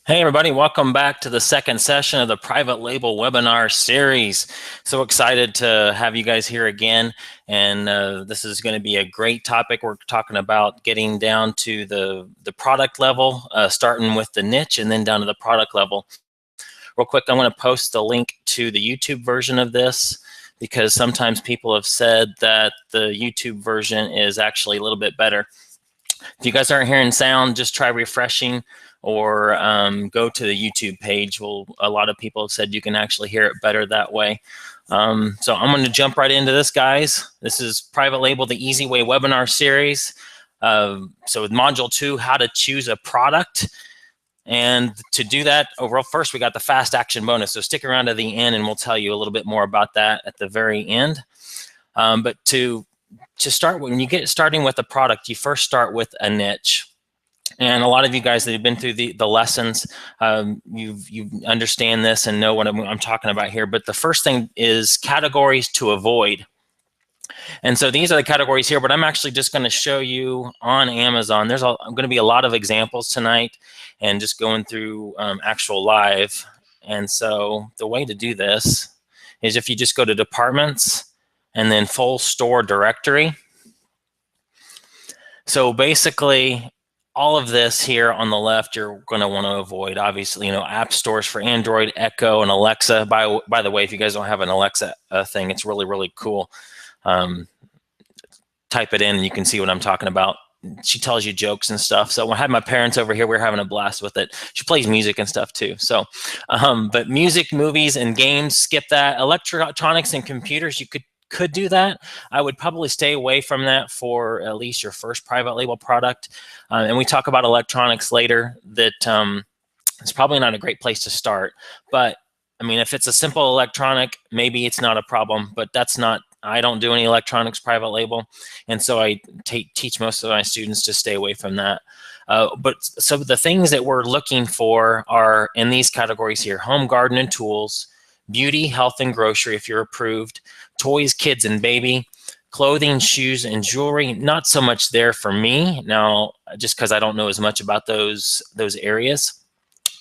Hey everybody, welcome back to the second session of the Private Label Webinar Series. So excited to have you guys here again, and this is going to be a great topic. We're talking about getting down to the product level, starting with the niche and then down to the product level. Real quick, I'm going to post the link to the YouTube version of this because sometimes people have said that the YouTube version is actually a little bit better. If you guys aren't hearing sound, just try refreshing or go to the YouTube page. Well, a lot of people have said you can actually hear it better that way. So I'm going to jump right into this, guys. This is Private Label, the Easy Way webinar series. So with Module 2, how to choose a product. And to do that, overall, first we got the fast action bonus. So stick around to the end and we'll tell you a little bit more about that at the very end. But to start, when you get starting with a product, you first start with a niche. And a lot of you guys that have been through the lessons, you understand this and know what I'm talking about here. But the first thing is categories to avoid. And so these are the categories here, but I'm actually just going to show you on Amazon. There's going to be a lot of examples tonight and just going through actual live. And so the way to do this is if you just go to departments and then full store directory. So basically, all of this here on the left, you're going to want to avoid. Obviously, app stores for Android, Echo, and Alexa. By the way, if you guys don't have an Alexa thing, it's really, really cool. Type it in and you can see what I'm talking about. She tells you jokes and stuff. So when I had my parents over here, we were having a blast with it. She plays music and stuff too. So, but music, movies, and games, skip that. Electronics and computers, you could do that. I would probably stay away from that for at least your first private label product. And we talk about electronics later. That it's probably not a great place to start. But I mean, if it's a simple electronic, maybe it's not a problem. But that's not. I don't do any electronics private label, and so I teach most of my students to stay away from that. But so the things that we're looking for are in these categories here: home, garden, and tools, beauty, health, and grocery if you're approved, toys, kids, and baby, clothing, shoes, and jewelry. Not so much there for me now, just because I don't know as much about those areas.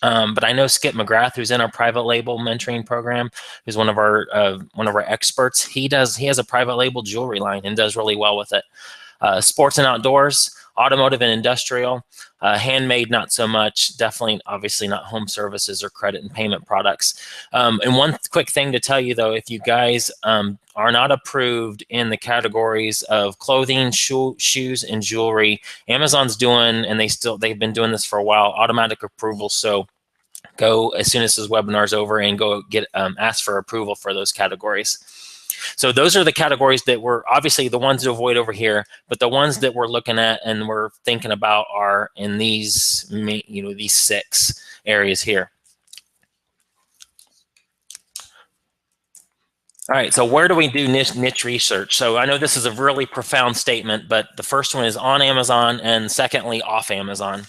But I know Skip McGrath, who's in our private label mentoring program, who's one of our experts. He has a private label jewelry line and does really well with it. Sports and outdoors, automotive and industrial, handmade, not so much. Definitely, obviously not home services or credit and payment products. And one quick thing to tell you though, if you guys are not approved in the categories of clothing, shoes, and jewelry, Amazon's doing, and they've been doing this for a while, automatic approval. So go as soon as this webinar is over and go get ask for approval for those categories. So those are the categories that we're obviously the ones to avoid over here, but the ones that we're looking at and we're thinking about are in these, these 6 areas here. All right, so where do we do niche research? So I know this is a really profound statement, but the first one is on Amazon and secondly off Amazon.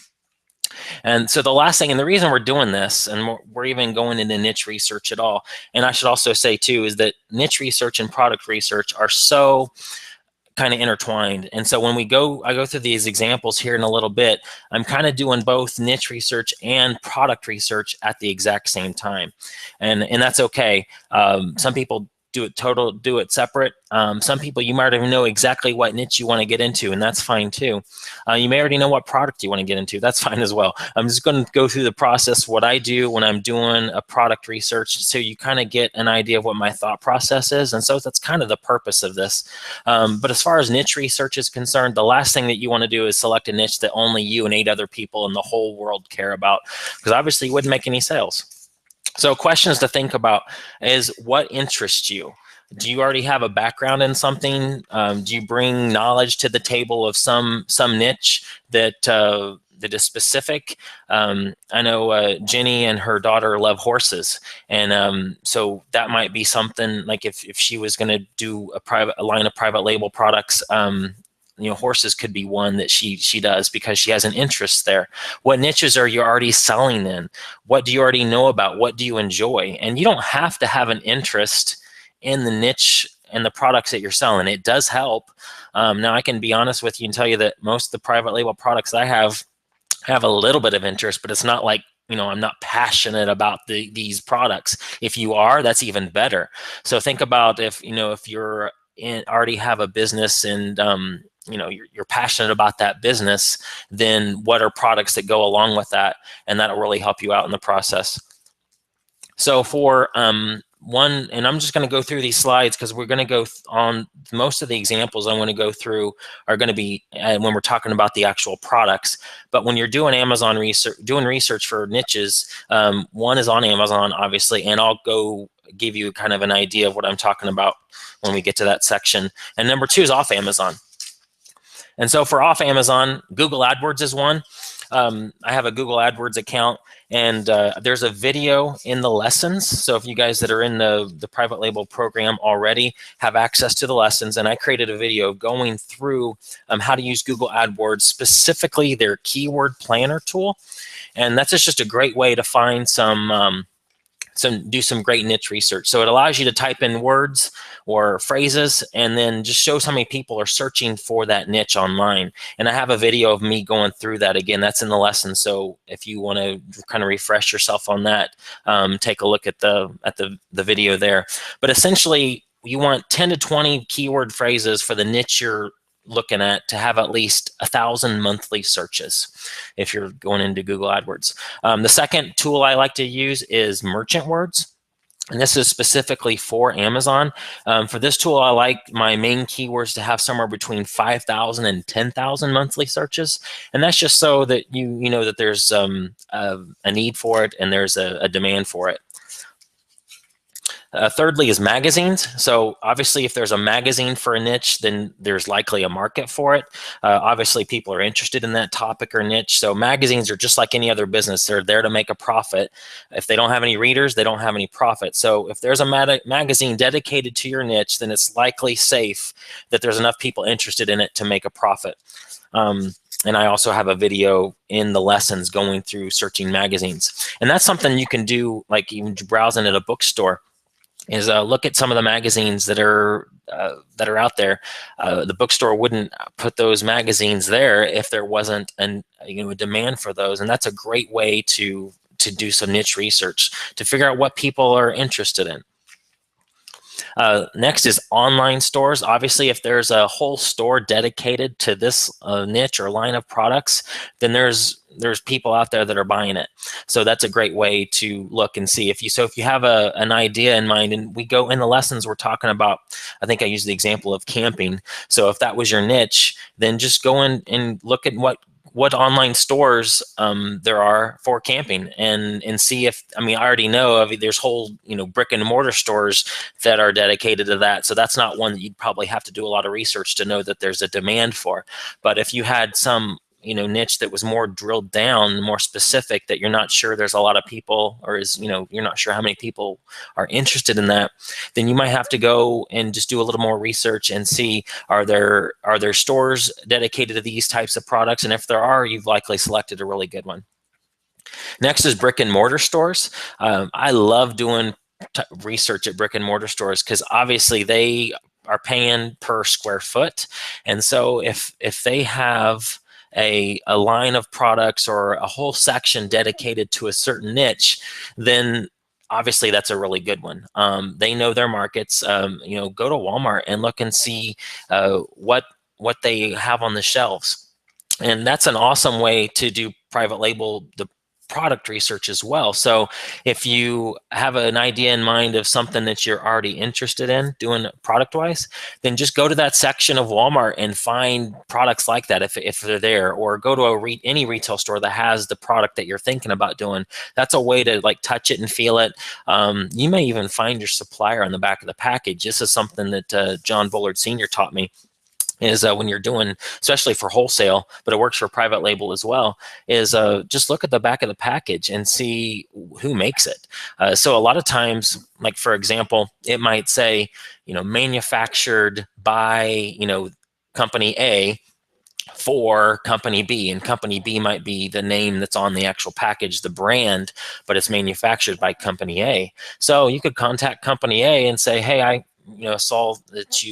And so the last thing, and the reason we're doing this, and we're even going into niche research at all, and I should also say too, is that niche research and product research are so kind of intertwined. And so when I go through these examples here in a little bit, I'm kind of doing both niche research and product research at the exact same time. And that's okay. Some people do it separate. Some people, you might even know exactly what niche you want to get into, and that's fine too. You may already know what product you want to get into. That's fine as well. I'm just going to go through the process, what I do when I'm doing a product research, so you kind of get an idea of what my thought process is. And so that's kind of the purpose of this. But as far as niche research is concerned, the last thing that you want to do is select a niche that only you and 8 other people in the whole world care about, because obviously you wouldn't make any sales. So questions to think about is what interests you? Do you already have a background in something? Do you bring knowledge to the table of some niche that is specific? I know Jenny and her daughter love horses, and so that might be something like if she was going to do a line of private label products. Horses could be one that she does because she has an interest there. What niches are you already selling in? What do you already know about? What do you enjoy? And you don't have to have an interest in the niche and the products that you're selling. It does help. Now I can be honest with you and tell you that most of the private label products I have a little bit of interest, but it's not like I'm not passionate about these products. If you are, that's even better. So think about if you're already have a business and you're passionate about that business, then what are products that go along with that, and that'll really help you out in the process. So for one, and I'm just going to go through these slides because we're going to go on most of the examples I'm going to go through are going to be when we're talking about the actual products. But when you're doing Amazon research, doing research for niches, one is on Amazon, obviously, and I'll go give you kind of an idea of what I'm talking about when we get to that section. And number two is off Amazon. And so for off Amazon, Google AdWords is one. I have a Google AdWords account, and there's a video in the lessons. So if you guys that are in the private label program already have access to the lessons, and I created a video going through how to use Google AdWords, specifically their keyword planner tool. And that's just a great way to find do some great niche research. So it allows you to type in words or phrases and then just shows how many people are searching for that niche online. And I have a video of me going through that. Again, that's in the lesson. So if you want to kind of refresh yourself on that, take a look at the video there. But essentially, you want 10 to 20 keyword phrases for the niche you're looking at to have at least 1,000 monthly searches if you're going into Google AdWords. The second tool I like to use is Merchant Words. And this is specifically for Amazon. For this tool, I like my main keywords to have somewhere between 5,000 and 10,000 monthly searches. And that's just so that you know that there's a need for it and there's a demand for it. Thirdly is magazines. So obviously if there's a magazine for a niche, then there's likely a market for it. Obviously people are interested in that topic or niche. So magazines are just like any other business. They're there to make a profit. If they don't have any readers, they don't have any profit. So if there's a magazine dedicated to your niche, then it's likely safe that there's enough people interested in it to make a profit. And I also have a video in the lessons going through searching magazines. And that's something you can do, like even browsing at a bookstore, is look at some of the magazines that are out there. The bookstore wouldn't put those magazines there if there wasn't a demand for those, and that's a great way to do some niche research to figure out what people are interested in. Next is online stores. Obviously, if there's a whole store dedicated to this niche or line of products, then there's people out there that are buying it. So that's a great way to look and see if you have an idea in mind. And we go in the lessons, we're talking about, I think I used the example of camping. So if that was your niche, then just go in and look at what online stores there are for camping and see if, I already know of, there's whole, brick and mortar stores that are dedicated to that. So that's not one that you'd probably have to do a lot of research to know that there's a demand for. But if you had some, niche that was more drilled down, more specific, that you're not sure there's a lot of people, or you're not sure how many people are interested in that, then you might have to go and just do a little more research and see, are there stores dedicated to these types of products? And if there are, you've likely selected a really good one. Next is brick and mortar stores. I love doing research at brick and mortar stores because obviously they are paying per square foot. And so if they have a line of products or a whole section dedicated to a certain niche, then obviously that's a really good one. They know their markets. Go to Walmart and look and see what they have on the shelves. And that's an awesome way to do private label, the product research as well. So if you have an idea in mind of something that you're already interested in doing product wise, then just go to that section of Walmart and find products like that if they're there, or go to any retail store that has the product that you're thinking about doing. That's a way to touch it and feel it. You may even find your supplier on the back of the package. This is something that John Bullard Sr. taught me. Is when you're doing, especially for wholesale, but it works for private label as well, is just look at the back of the package and see who makes it. So a lot of times, like for example, it might say, manufactured by, company A for company B, and company B might be the name that's on the actual package, the brand, but it's manufactured by company A. So you could contact company A and say, hey, I saw that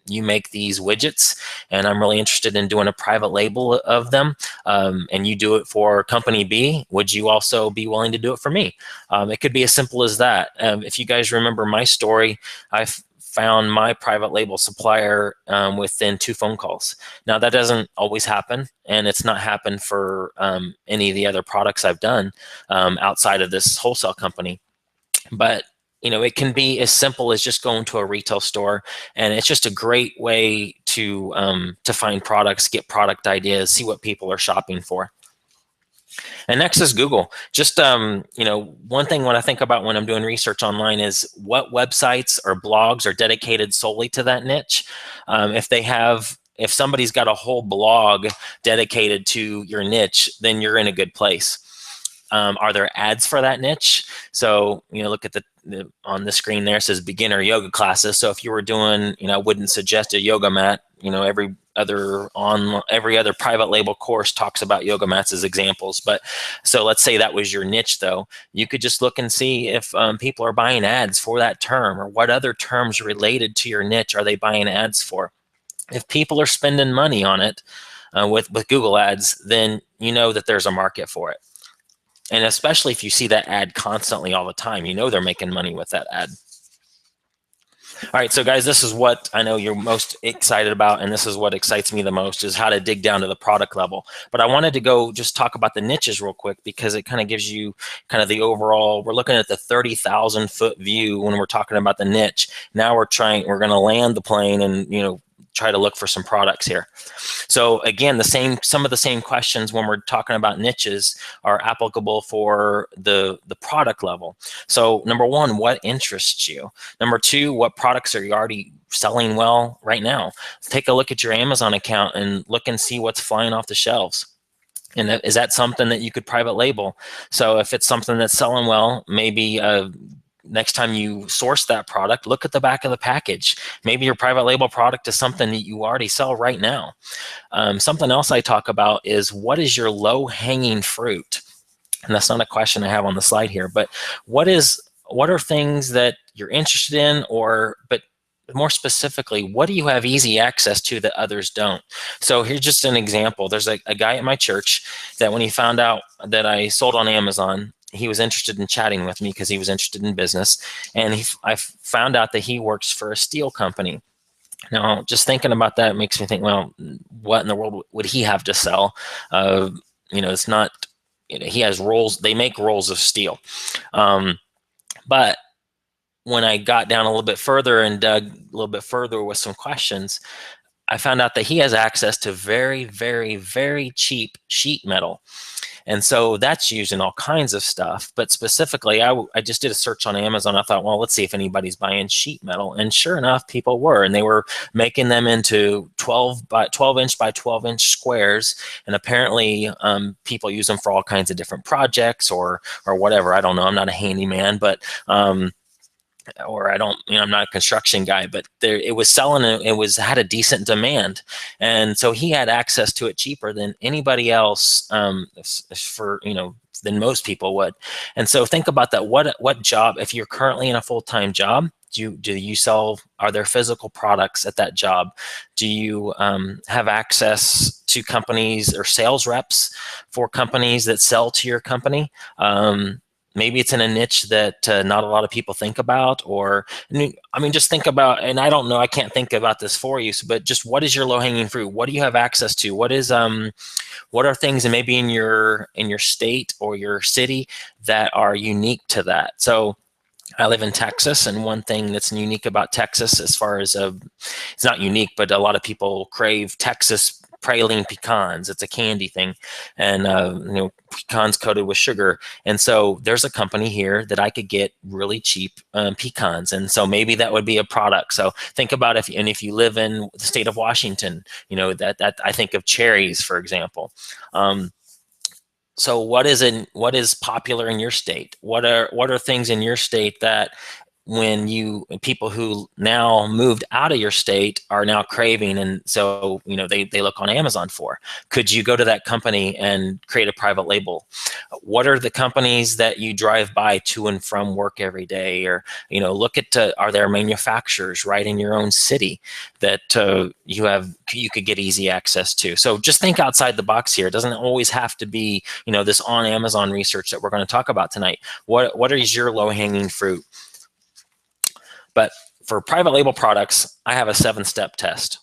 you make these widgets, and I'm really interested in doing a private label of them, and you do it for company B, would you also be willing to do it for me? It could be as simple as that. If you guys remember my story, I found my private label supplier within 2 phone calls. Now, that doesn't always happen, and it's not happened for any of the other products I've done outside of this wholesale company. But it can be as simple as just going to a retail store, and it's just a great way to find products, get product ideas, see what people are shopping for. And next is Google. Just one thing when I think about when I'm doing research online is what websites or blogs are dedicated solely to that niche. If somebody's got a whole blog dedicated to your niche, then you're in a good place. Are there ads for that niche? So look at on the screen there, it says beginner yoga classes. So if you were doing, I wouldn't suggest a yoga mat. Every other private label course talks about yoga mats as examples. But so let's say that was your niche, though. You could just look and see if people are buying ads for that term, or what other terms related to your niche are they buying ads for. If people are spending money on it with Google ads, then you know that there's a market for it. And especially if you see that ad constantly all the time, they're making money with that ad. All right, so guys, this is what I know you're most excited about, and this is what excites me the most, is how to dig down to the product level. But I wanted to go just talk about the niches real quick, because it kind of gives you kind of the overall, we're looking at the 30,000 foot view when we're talking about the niche. Now we're going to land the plane and, try to look for some products here. So again, some of the same questions when we're talking about niches are applicable for the product level. So number one, what interests you? Number two, what products are you already selling well right now? Take a look at your Amazon account and look and see what's flying off the shelves. And is that something that you could private label? So if it's something that's selling well, maybe next time you source that product, look at the back of the package. Maybe your private label product is something that you already sell right now. Something else I talk about is, what is your low-hanging fruit? And that's not a question I have on the slide here, but what are things that you're interested in, but more specifically, what do you have easy access to that others don't? So here's just an example. There's a guy at my church that when he found out that I sold on Amazon, he was interested in chatting with me because he was interested in business. And I found out that he works for a steel company. Now, just thinking about that makes me think, well, what in the world would he have to sell? It's not, he has rolls, they make rolls of steel. But when I got down a little bit further and dug a little bit further with some questions, I found out that he has access to very, very, very cheap sheet metal. And so that's used in all kinds of stuff. But specifically, I just did a search on Amazon. I thought, well, let's see if anybody's buying sheet metal. And sure enough, people were. And they were making them into 12 inch by 12 inch squares. And apparently, people use them for all kinds of different projects or whatever. I don't know. I'm not a handyman, but or I don't, I'm not a construction guy, but it was selling, had a decent demand. And so he had access to it cheaper than anybody else, than most people would. And so think about that. What job, if you're currently in a full-time job, do you sell, are there physical products at that job? Do you have access to companies or sales reps for companies that sell to your company? Maybe it's in a niche that not a lot of people think about, just think about, and I don't know, I can't think about this for you, but just what is your low-hanging fruit? What do you have access to? What are things that maybe in your state or your city that are unique to that? So I live in Texas, and one thing that's unique about Texas, as far as it's not unique, but a lot of people crave Texas praline pecans. It's a candy thing, and pecans coated with sugar. And so there's a company here that I could get really cheap pecans, and so maybe that would be a product. So think about if you live in the state of Washington, that I think of cherries, for example. So what is popular in your state? What are things in your state that people who now moved out of your state are now craving, and so they look on Amazon for? Could you go to that company and create a private label? What are the companies that you drive by to and from work every day? Or, look at, are there manufacturers right in your own city that you could get easy access to? So just think outside the box here. It doesn't always have to be, this on Amazon research that we're going to talk about tonight. What is your low-hanging fruit? But for private label products, I have a 7-step test.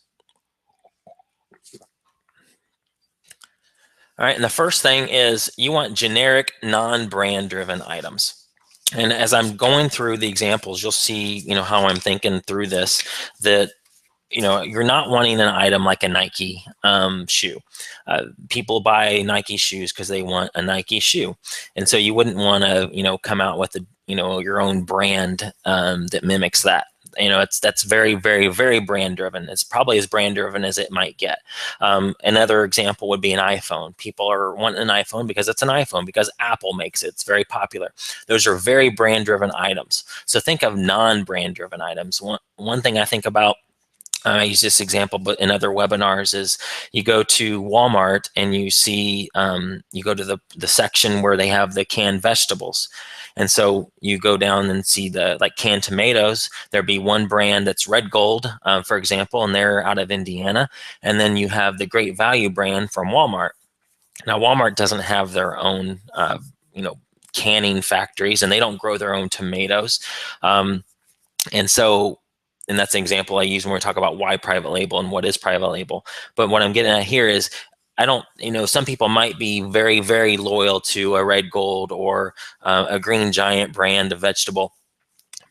All right, and the first thing is you want generic, non-brand driven items. And as I'm going through the examples, you'll see, how I'm thinking through this, that, you're not wanting an item like a Nike shoe. People buy Nike shoes because they want a Nike shoe. And so you wouldn't want to, come out with your own brand that mimics that. That's very, very, very brand driven. It's probably as brand driven as it might get. Another example would be an iPhone. People are wanting an iPhone because it's an iPhone, because Apple makes it. It's very popular. Those are very brand driven items. So think of non-brand driven items. One thing I think about, I use this example, but in other webinars, is you go to Walmart and you see, you go to the section where they have the canned vegetables. And so you go down and see like canned tomatoes. There'd be one brand that's Red Gold, for example, and they're out of Indiana. And then you have the Great Value brand from Walmart. Now, Walmart doesn't have their own, canning factories, and they don't grow their own tomatoes. And that's an example I use when we talk about why private label and what is private label. But what I'm getting at here is, I don't, some people might be very, very loyal to a Red Gold or a Green Giant brand of vegetable.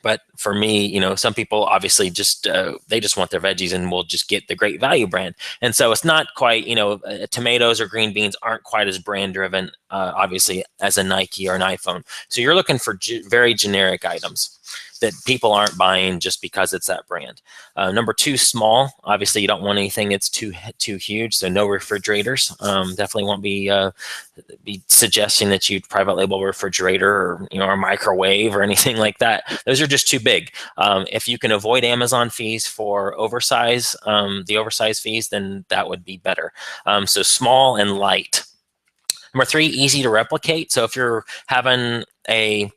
But for me, some people obviously just, they just want their veggies and will just get the Great Value brand. And so it's not quite, tomatoes or green beans aren't quite as brand driven, obviously, as a Nike or an iPhone. So you're looking for very generic items that people aren't buying just because it's that brand. Number 2, small. Obviously, you don't want anything that's too huge, so no refrigerators. Definitely won't be suggesting that you private label a refrigerator or a microwave or anything like that. Those are just too big. If you can avoid Amazon fees for the oversized fees, then that would be better. So small and light. Number 3, easy to replicate. So if you're having a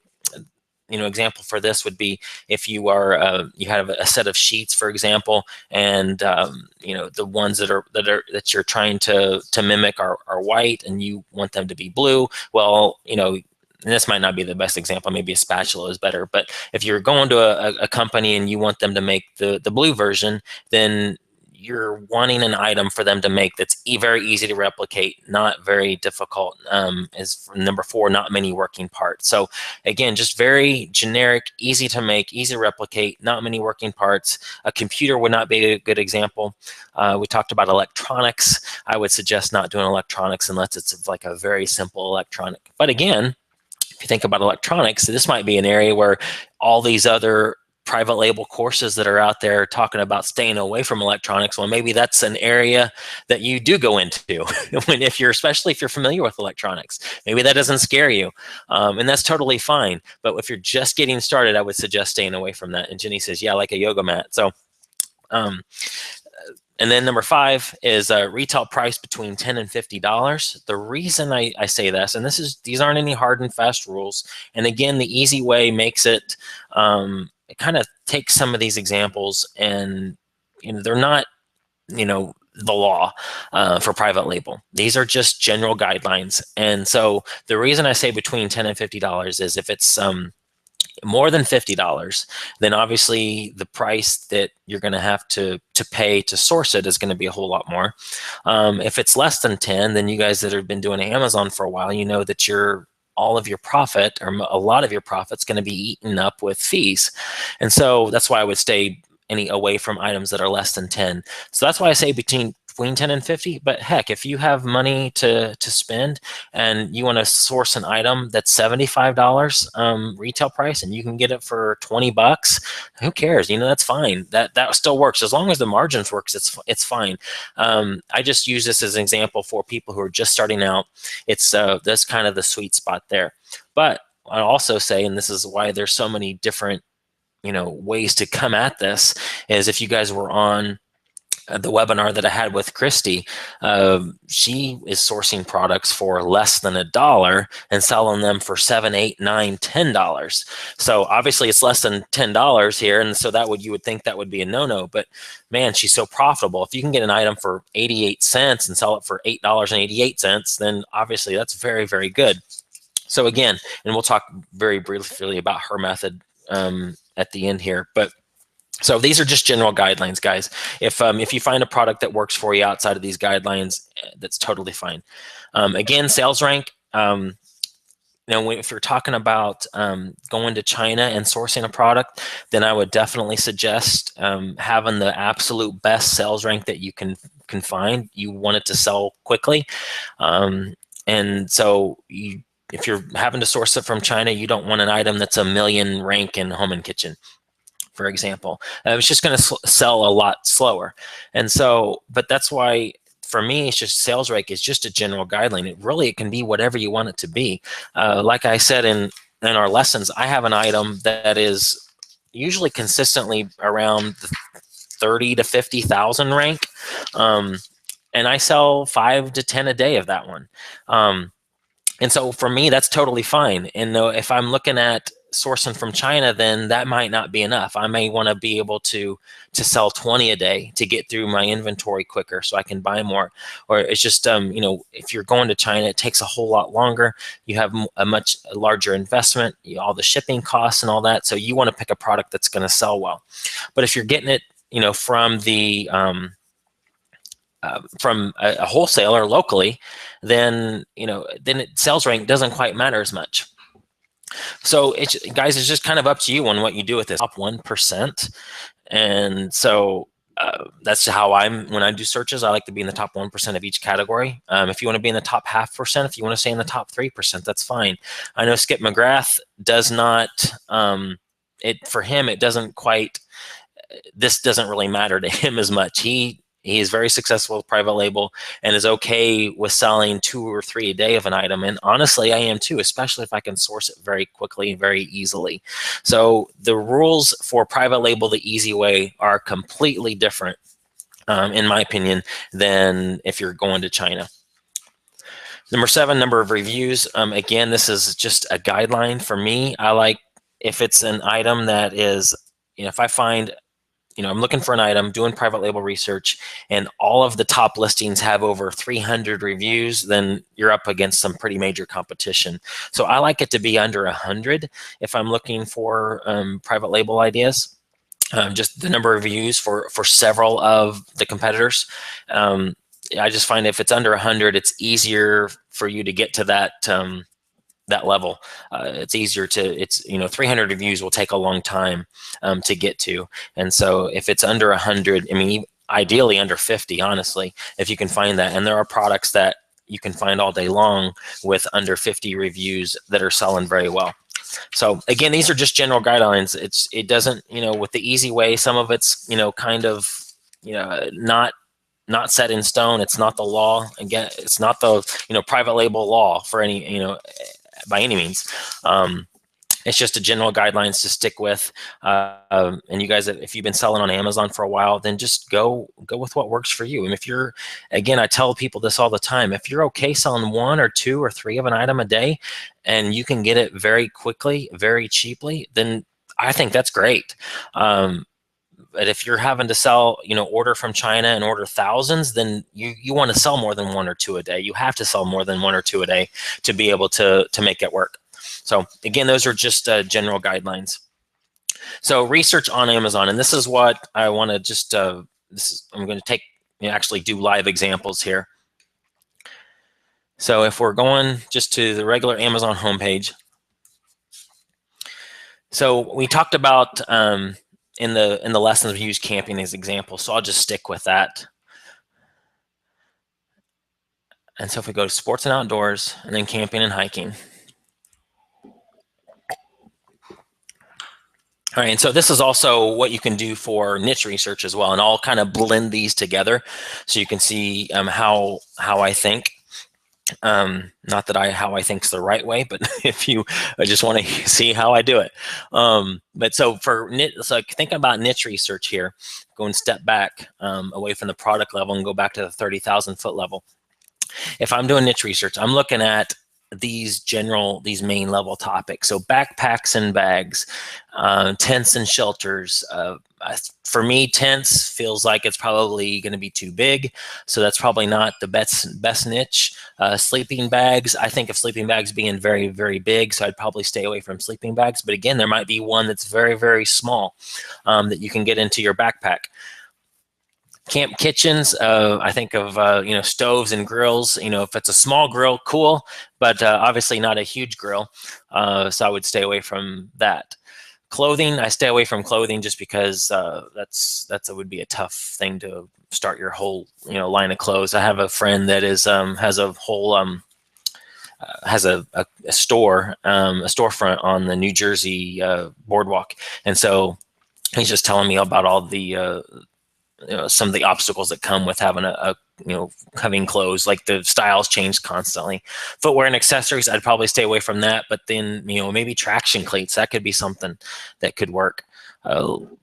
example for this would be if you are you have a set of sheets, for example, and the ones that you're trying to mimic are white, and you want them to be blue. Well, and this might not be the best example. Maybe a spatula is better. But if you're going to a company and you want them to make the blue version, then you're wanting an item for them to make that's very easy to replicate, not very difficult. Is number 4, not many working parts. So again, just very generic, easy to make, easy to replicate, not many working parts. A computer would not be a good example. We talked about electronics. I would suggest not doing electronics unless it's like a very simple electronic. But again, if you think about electronics, this might be an area where all these other private label courses that are out there talking about staying away from electronics, well, maybe that's an area that you do go into especially if you're familiar with electronics. Maybe that doesn't scare you, and that's totally fine. But if you're just getting started, I would suggest staying away from that. And Jenny says, yeah, like a yoga mat. So and then number 5 is a retail price between $10 and $50. The reason I say this, and these aren't any hard and fast rules. And again, the easy way makes it, it kind of takes some of these examples, and they're not, the law for private label. These are just general guidelines. And so the reason I say between $10 and $50 is if it's more than $50, then obviously the price that you're going to have to pay to source it is going to be a whole lot more. If it's less than 10, then you guys that have been doing Amazon for a while, you know that all of your profit, or a lot of your profit's going to be eaten up with fees. And so that's why I would stay away from items that are less than 10. So that's why I say between 10 and 50. But heck, if you have money to spend and you want to source an item that's $75 retail price, and you can get it for $20, who cares? That's fine. That still works as long as the margins works. It's fine. I just use this as an example for people who are just starting out. It's that's kind of the sweet spot there. But I also say, and this is why there's so many different ways to come at this, is if you guys were on the webinar that I had with Christy, she is sourcing products for less than $1 and selling them for $7, $8, $9, $10. So obviously it's less than $10 here, and so you would think that would be a no-no. But man, she's so profitable. If you can get an item for 88 cents and sell it for $8.88, then obviously that's very, very good. So again, and we'll talk very briefly about her method at the end here, but. So these are just general guidelines, guys. If you find a product that works for you outside of these guidelines, that's totally fine. Again, sales rank. If you're talking about going to China and sourcing a product, then I would definitely suggest having the absolute best sales rank that you can find. You want it to sell quickly, and so if you're having to source it from China, you don't want an item that's a million rank in home and kitchen, for example. It's just going to sell a lot slower. And so, but that's why for me, it's just sales rank is just a general guideline. It can be whatever you want it to be. Like I said in our lessons, I have an item that is usually consistently around the 30 to 50,000 rank. And I sell 5 to 10 a day of that one. And so for me, that's totally fine. And though if I'm looking at sourcing from China, then that might not be enough. I may want to be able to sell 20 a day to get through my inventory quicker so I can buy more. Or it's just, if you're going to China, it takes a whole lot longer. You have a much larger investment, all the shipping costs and all that. So you want to pick a product that's going to sell well. But if you're getting it, from the from a wholesaler locally, then sales rank doesn't quite matter as much. So guys, it's just kind of up to you on what you do with this top 1%. And so that's how when I do searches, I like to be in the top 1% of each category. If you want to be in the top 0.5%, if you want to stay in the top 3%, that's fine. I know Skip McGrath does not, for him, it doesn't quite, this doesn't really matter to him as much. He is very successful with private label and is okay with selling 2 or 3 a day of an item. And honestly, I am too, especially if I can source it very quickly, very easily. So the rules for private label the easy way are completely different, in my opinion, than if you're going to China. Number 7, number of reviews. Again, this is just a guideline for me. I like if it's an item that is, if I find I'm looking for an item, doing private label research, and all of the top listings have over 300 reviews, then you're up against some pretty major competition. So I like it to be under 100 if I'm looking for private label ideas. Just the number of reviews for several of the competitors. I just find if it's under 100, it's easier for you to get to that level. It's easier to, 300 reviews will take a long time to get to. And so if it's under 100, ideally under 50, honestly, if you can find that. And there are products that you can find all day long with under 50 reviews that are selling very well. So again, these are just general guidelines. It doesn't, with the easy way, some of it's, kind of, not set in stone. It's not the law. Again, it's not the, private label law for any, by any means. It's just a general guidelines to stick with. And you guys, if you've been selling on Amazon for a while, then just go with what works for you. And if you're, again, I tell people this all the time, if you're okay selling 1 or 2 or 3 of an item a day, and you can get it very quickly, very cheaply, then I think that's great. But if you're having to sell, order from China and order thousands, then you want to sell more than 1 or 2 a day. You have to sell more than 1 or 2 a day to be able to make it work. So again, those are just general guidelines. So research on Amazon, and this is what I want to just, I'm going to actually do live examples here. So if we're going just to the regular Amazon homepage. So we talked about, in the lessons, we use camping as example, so I'll just stick with that. And so if we go to sports and outdoors, and then camping and hiking. All right, and so this is also what you can do for niche research as well, and I'll kind of blend these together so you can see how I think. Not that how I think's the right way, but if you just want to see how I do it. But so so think about niche research here, go and step back away from the product level and go back to the 30,000 foot level. If I'm doing niche research, I'm looking at these main level topics. So backpacks and bags, tents and shelters. For me, tents feels like it's probably going to be too big. So that's probably not the best niche. Sleeping bags, I think of sleeping bags being very, very big. So I'd probably stay away from sleeping bags. But again, there might be one that's very, very small that you can get into your backpack. Camp kitchens, I think of stoves and grills. If it's a small grill, cool, but obviously not a huge grill, so I would stay away from that. Clothing, I stay away from clothing just because that would be a tough thing to start your whole line of clothes. I have a friend that is has a whole has a store, a storefront on the New Jersey boardwalk, and so he's just telling me about all the some of the obstacles that come with having having clothes, like the styles change constantly. Footwear and accessories, I'd probably stay away from that, but then maybe traction cleats, that could be something that could work.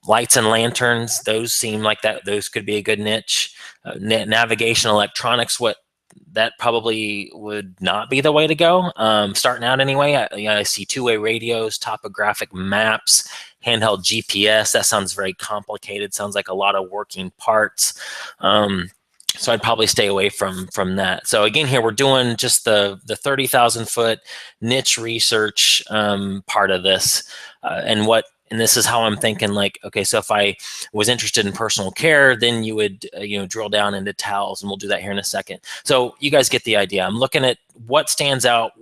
Lights and lanterns, those seem like those could be a good niche. Navigation electronics, that probably would not be the way to go. Starting out anyway, I see two-way radios, topographic maps, handheld GPS. That sounds very complicated. Sounds like a lot of working parts. So I'd probably stay away from that. So again, here we're doing just the 30,000 foot niche research part of this, and this is how I'm thinking, like, okay, so if I was interested in personal care, then you would, drill down into towels, and we'll do that here in a second. So you guys get the idea. I'm looking at what stands out,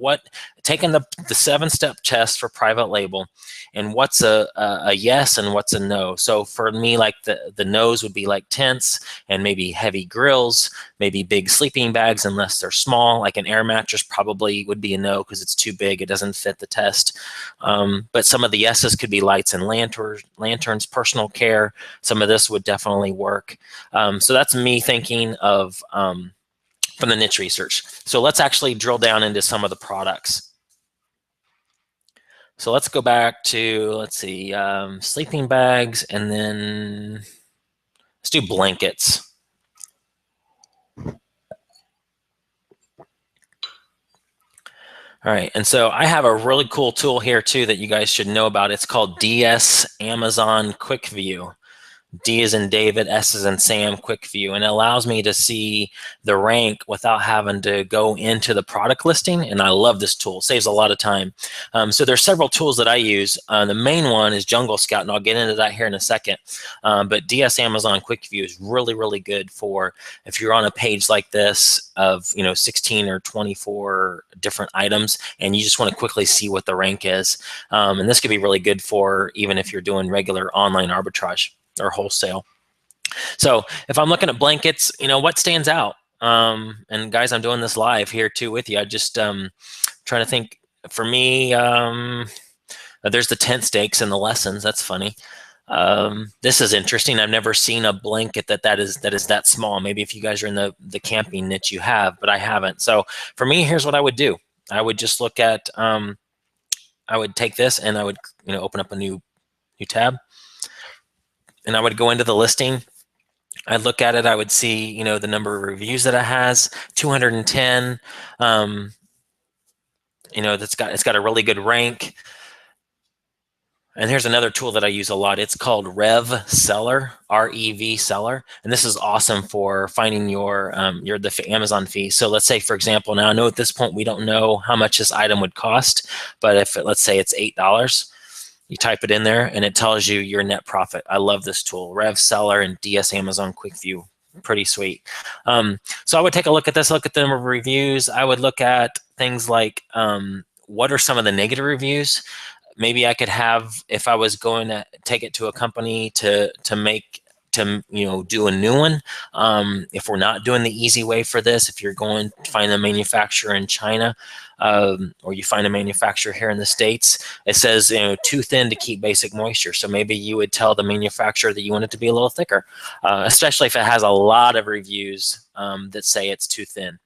taking the 7-step test for private label, and what's a yes and what's a no. So for me, like the no's would be like tents and maybe heavy grills, maybe big sleeping bags unless they're small. Like an air mattress probably would be a no because it's too big. It doesn't fit the test. But some of the yeses could be lights and lanterns, personal care. Some of this would definitely work. So that's me thinking of from the niche research. So let's actually drill down into some of the products. So let's go back to, let's see, sleeping bags, and then let's do blankets. All right, and so I have a really cool tool here too that you guys should know about. It's called DS Amazon Quick View. D as in David, S as in Sam, Quick View, and it allows me to see the rank without having to go into the product listing, and I love this tool. It saves a lot of time. So there's several tools that I use. The main one is Jungle Scout, and I'll get into that here in a second. But DS Amazon Quick View is really, really good for if you're on a page like this of 16 or 24 different items, and you just want to quickly see what the rank is. And this could be really good for even if you're doing regular online arbitrage or wholesale. So if I'm looking at blankets, what stands out? And guys, I'm doing this live here too with you. I just trying to think. For me, there's the tent stakes and the lessons. That's funny. This is interesting. I've never seen a blanket that is that small. Maybe if you guys are in the camping niche, you have, but I haven't. So for me, here's what I would do. I would just look at. I would take this and I would open up a new tab. And I would go into the listing. I'd look at it. I would see, the number of reviews that it has, 210. It's got a really good rank. And here's another tool that I use a lot. It's called Rev Seller, R-E-V Seller, and this is awesome for finding the Amazon fee. So let's say, for example, now I know at this point we don't know how much this item would cost, but let's say it's $8. You type it in there and it tells you your net profit. I love this tool, Rev Seller and DS Amazon Quick View. Pretty sweet. So I would take a look at this, look at the number of reviews. I would look at things like what are some of the negative reviews? Maybe I could have, if I was going to take it to a company to do a new one. If we're not doing the easy way for this, if you're going to find a manufacturer in China, or you find a manufacturer here in the States, it says too thin to keep basic moisture. So maybe you would tell the manufacturer that you want it to be a little thicker, especially if it has a lot of reviews that say it's too thin.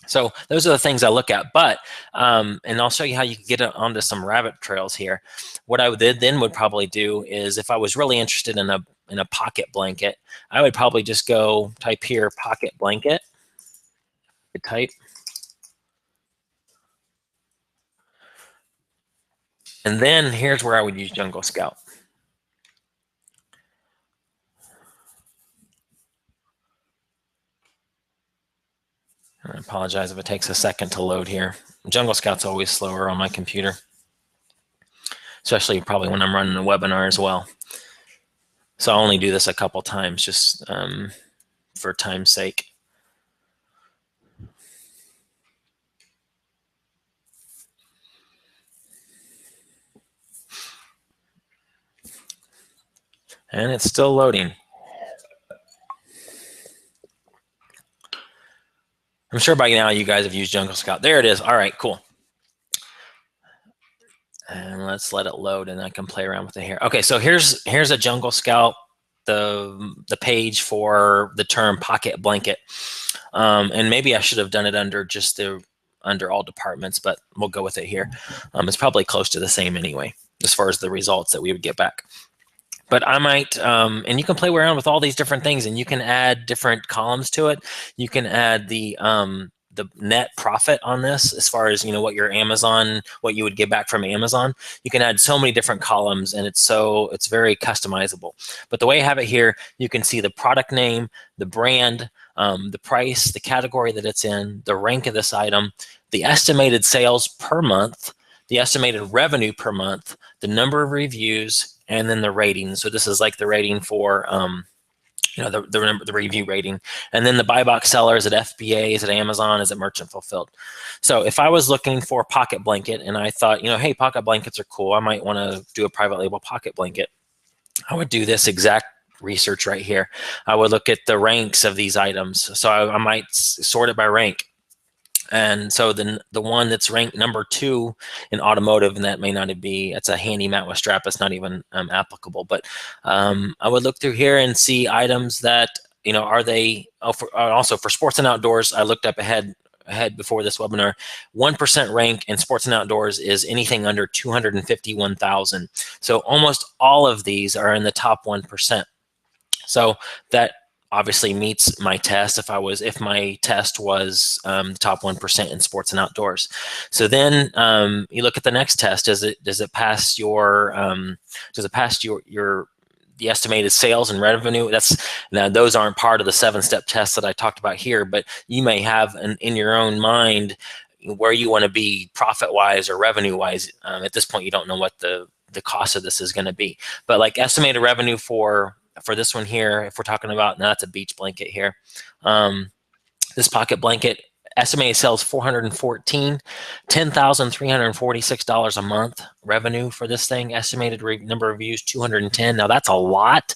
So those are the things I look at. But and I'll show you how you can get onto some rabbit trails here. What I would probably do is, if I was really interested in a pocket blanket, I would probably just go type here pocket blanket. Type, and then here's where I would use Jungle Scout. I apologize if it takes a second to load here. Jungle Scout's always slower on my computer, especially probably when I'm running a webinar as well. So I'll only do this a couple times just for time's sake. And it's still loading. I'm sure by now you guys have used Jungle Scout. There it is. All right, cool. And let's let it load, and I can play around with it here. Okay, so here's a Jungle Scout, the page for the term pocket blanket. And maybe I should have done it under just under all departments, but we'll go with it here. It's probably close to the same anyway, as far as the results that we would get back. But I might, and you can play around with all these different things, and you can add different columns to it. You can add the net profit on this, as far as, you know, what your Amazon, what you would get back from Amazon. You can add so many different columns, and it's very customizable. But the way I have it here, you can see the product name, the brand, the price, the category that it's in, the rank of this item, the estimated sales per month, the estimated revenue per month, the number of reviews, and then the rating. So this is like the rating for, you know, the review rating. And then the buy box seller, is it FBA, is it Amazon, is it merchant fulfilled? So if I was looking for a pocket blanket and I thought, you know, hey, pocket blankets are cool, I might want to do a private label pocket blanket, I would do this exact research right here. I would look at the ranks of these items. So I might sort it by rank. And so the one that's ranked number 2 in automotive, and that may not be, it's a handy mat with strap, it's not even applicable. But I would look through here and see items that, you know, are they, also for sports and outdoors, I looked up ahead before this webinar, 1% rank in sports and outdoors is anything under 251,000. So almost all of these are in the top 1%. So that obviously meets my test if my test was the top 1% in sports and outdoors. So then you look at the next test. Does it pass your the estimated sales and revenue? Now those aren't part of the 7-step test that I talked about here, but you may have in your own mind where you want to be profit-wise or revenue-wise. At this point, you don't know what the cost of this is going to be, but like estimated revenue for this one here, if we're talking about, now that's a beach blanket here. This pocket blanket, estimated sales 414, $10,346 a month revenue for this thing. Estimated number of views 210. Now that's a lot.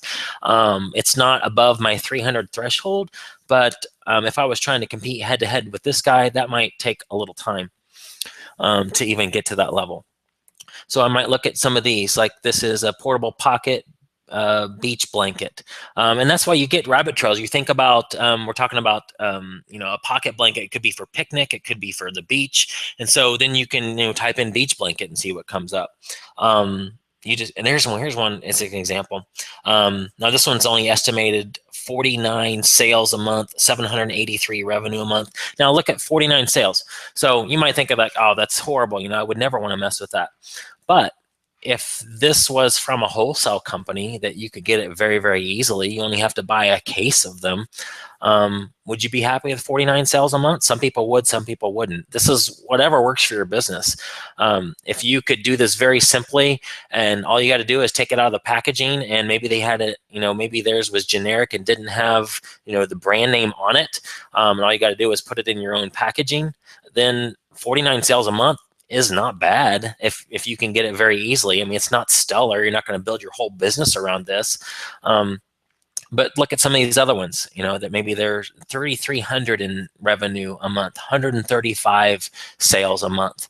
It's not above my 300 threshold, but if I was trying to compete head to head with this guy, that might take a little time to even get to that level. So I might look at some of these, like this is a portable pocket beach blanket, and that's why you get rabbit trails. You think about, we're talking about, you know, a pocket blanket. It could be for picnic, it could be for the beach, and so then you can, you know, type in beach blanket and see what comes up. And here's one. It's an example. Now this one's only estimated 49 sales a month, 783 revenue a month. Now look at 49 sales. So you might think of like, oh, that's horrible. You know, I would never want to mess with that. But if this was from a wholesale company that you could get it very, very easily, you only have to buy a case of them. Would you be happy with 49 sales a month? Some people would, some people wouldn't. This is whatever works for your business. If you could do this very simply, and all you got to do is take it out of the packaging, and maybe they had it, you know, maybe theirs was generic and didn't have, you know, the brand name on it, and all you got to do is put it in your own packaging, then 49 sales a month is not bad if you can get it very easily. I mean, it's not stellar. You're not going to build your whole business around this. But look at some of these other ones, you know, that maybe they're 3,300 in revenue a month, 135 sales a month,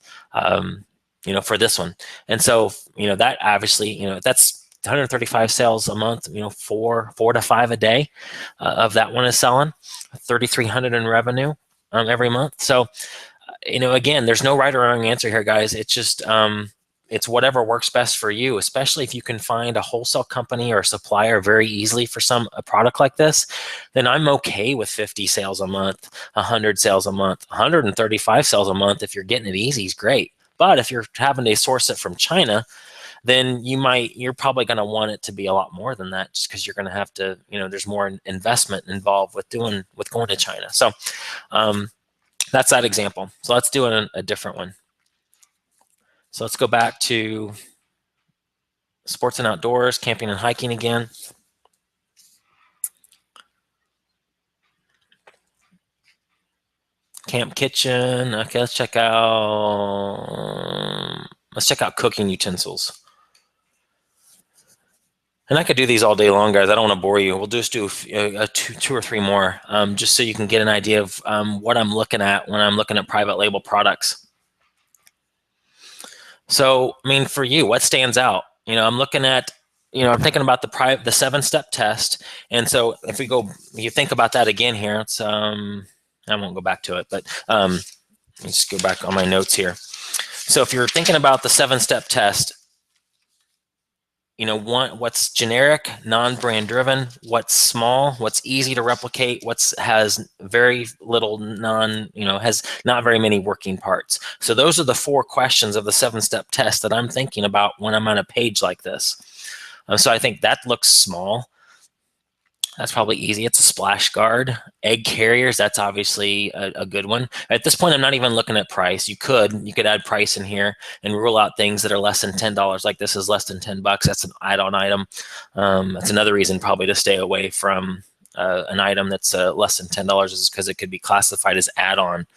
you know, for this one. And so, you know, that obviously, you know, that's 135 sales a month, you know, 4 to 5 a day of that one is selling, 3,300 in revenue. every month. So, again, there's no right or wrong answer here, guys. It's just it's whatever works best for you, especially if you can find a wholesale company or a supplier very easily for a product like this, then I'm okay with 50 sales a month, 100 sales a month, 135 sales a month. If you're getting it easy, is great. But if you're having to source it from China, then you're probably going to want it to be a lot more than that, just because you're going to have to, there's more investment involved with going to China. So that's that example. So let's do a different one. So let's go back to sports and outdoors, camping and hiking again. Camp kitchen. Okay, let's check out cooking utensils. And I could do these all day long, guys. I don't want to bore you. We'll just do two or three more, just so you can get an idea of what I'm looking at when I'm looking at private label products. So, I mean, for you, what stands out? I'm looking at, I'm thinking about the 7-step test. And so if you think about that again here, it's, I won't go back to it, but let's just go back on my notes here. So if you're thinking about the 7-step test, what's generic, non-brand driven, what's small, what's easy to replicate, has very little has not very many working parts. So those are the 4 questions of the 7-step test that I'm thinking about when I'm on a page like this. So I think that looks small. That's probably easy. It's a splash guard. Egg carriers, that's obviously a good one. At this point, I'm not even looking at price. You could add price in here and rule out things that are less than $10. Like this is less than $10. That's an add-on item. That's another reason probably to stay away from an item that's less than $10 is because it could be classified as add-on.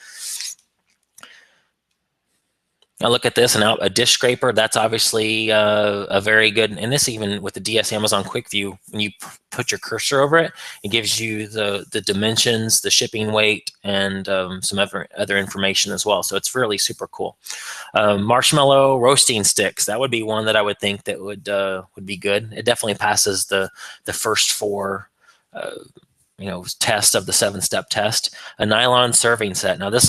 Now look at this, and a dish scraper, that's obviously a very good, and this even with the DS Amazon Quick View, when you put your cursor over it, it gives you the dimensions, the shipping weight, and some other information as well. So it's really super cool. Marshmallow roasting sticks, that would be one that I would think that would be good. It definitely passes the first 4 tests of the 7-step test. A nylon serving set. Now this,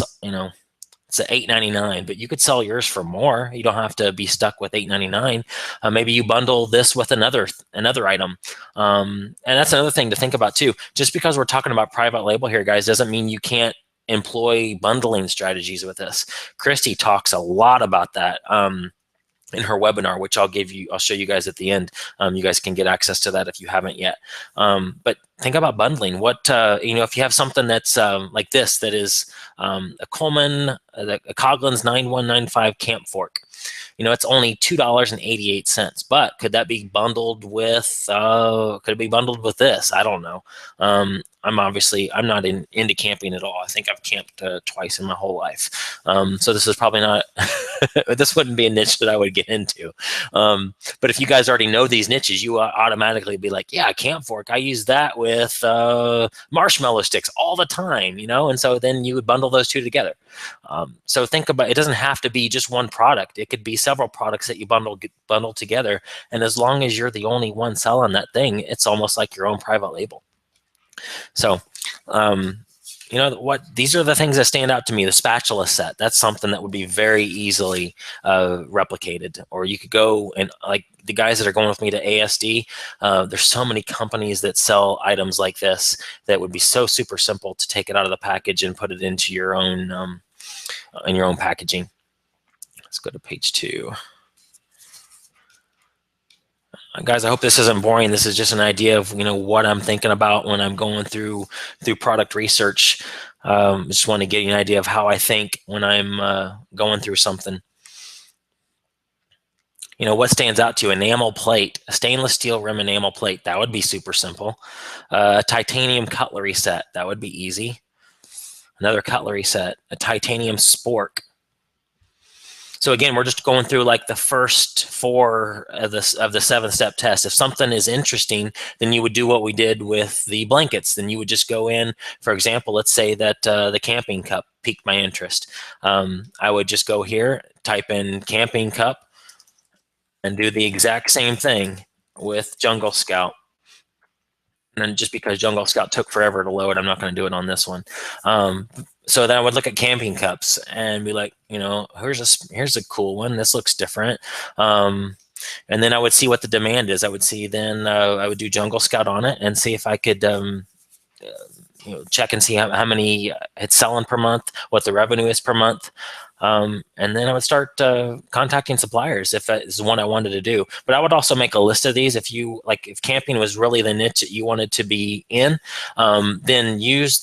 it's at $8.99, but you could sell yours for more. You don't have to be stuck with $8.99. Maybe you bundle this with another item. And that's another thing to think about too. Just because we're talking about private label here, guys, doesn't mean you can't employ bundling strategies with this. Christy talks a lot about that in her webinar, which I'll show you guys at the end. You guys can get access to that if you haven't yet. But think about bundling. If you have something that's like this, that is a Coleman, a Coughlin's 9195 camp fork. It's only $2.88, but could that be bundled with, could it be bundled with this? I don't know. I'm not into camping at all. I think I've camped twice in my whole life. So this is probably not, this wouldn't be a niche that I would get into. But if you guys already know these niches, you automatically be like, yeah, camp fork, I use that with marshmallow sticks all the time, and so then you would bundle those 2 together. So think about, it doesn't have to be just one product. It could be several products that you bundle together. And as long as you're the only one selling that thing, it's almost like your own private label. So, these are the things that stand out to me. The spatula set, that's something that would be very easily replicated. Or you could go and, like the guys that are going with me to ASD, there's so many companies that sell items like this that would be so super simple to take it out of the package and put it into your own packaging. Let's go to page 2. Guys, I hope this isn't boring. This is just an idea of what I'm thinking about when I'm going through product research. Just want to get you an idea of how I think when I'm going through something. What stands out to you? Enamel plate, a stainless steel rim enamel plate. That would be super simple. A titanium cutlery set. That would be easy. Another cutlery set. A titanium spork. So again, we're just going through like the first 4 of the 7-step test. If something is interesting, then you would do what we did with the blankets. Then you would just go in, for example, let's say that the camping cup piqued my interest. I would just go here, type in camping cup, and do the exact same thing with Jungle Scout. And then just because Jungle Scout took forever to load, I'm not going to do it on this one. So then I would look at camping cups and be like, here's a cool one. This looks different. And then I would see what the demand is. I would see then I would do Jungle Scout on it and see if I could check and see how many it's selling per month, what the revenue is per month. And then I would start contacting suppliers if that is one I wanted to do. But I would also make a list of these. If camping was really the niche that you wanted to be in, then use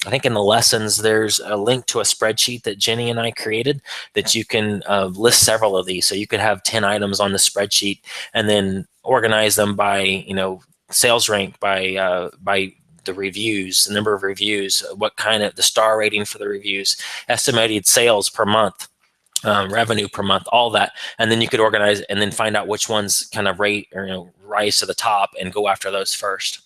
I think in the lessons, there's a link to a spreadsheet that Jenny and I created that you can list several of these. So you could have 10 items on the spreadsheet and then organize them by, sales rank, by the reviews, the number of reviews, what kind of the star rating for the reviews, estimated sales per month, revenue per month, all that. And then you could organize and then find out which ones kind of rate or rise to the top and go after those first.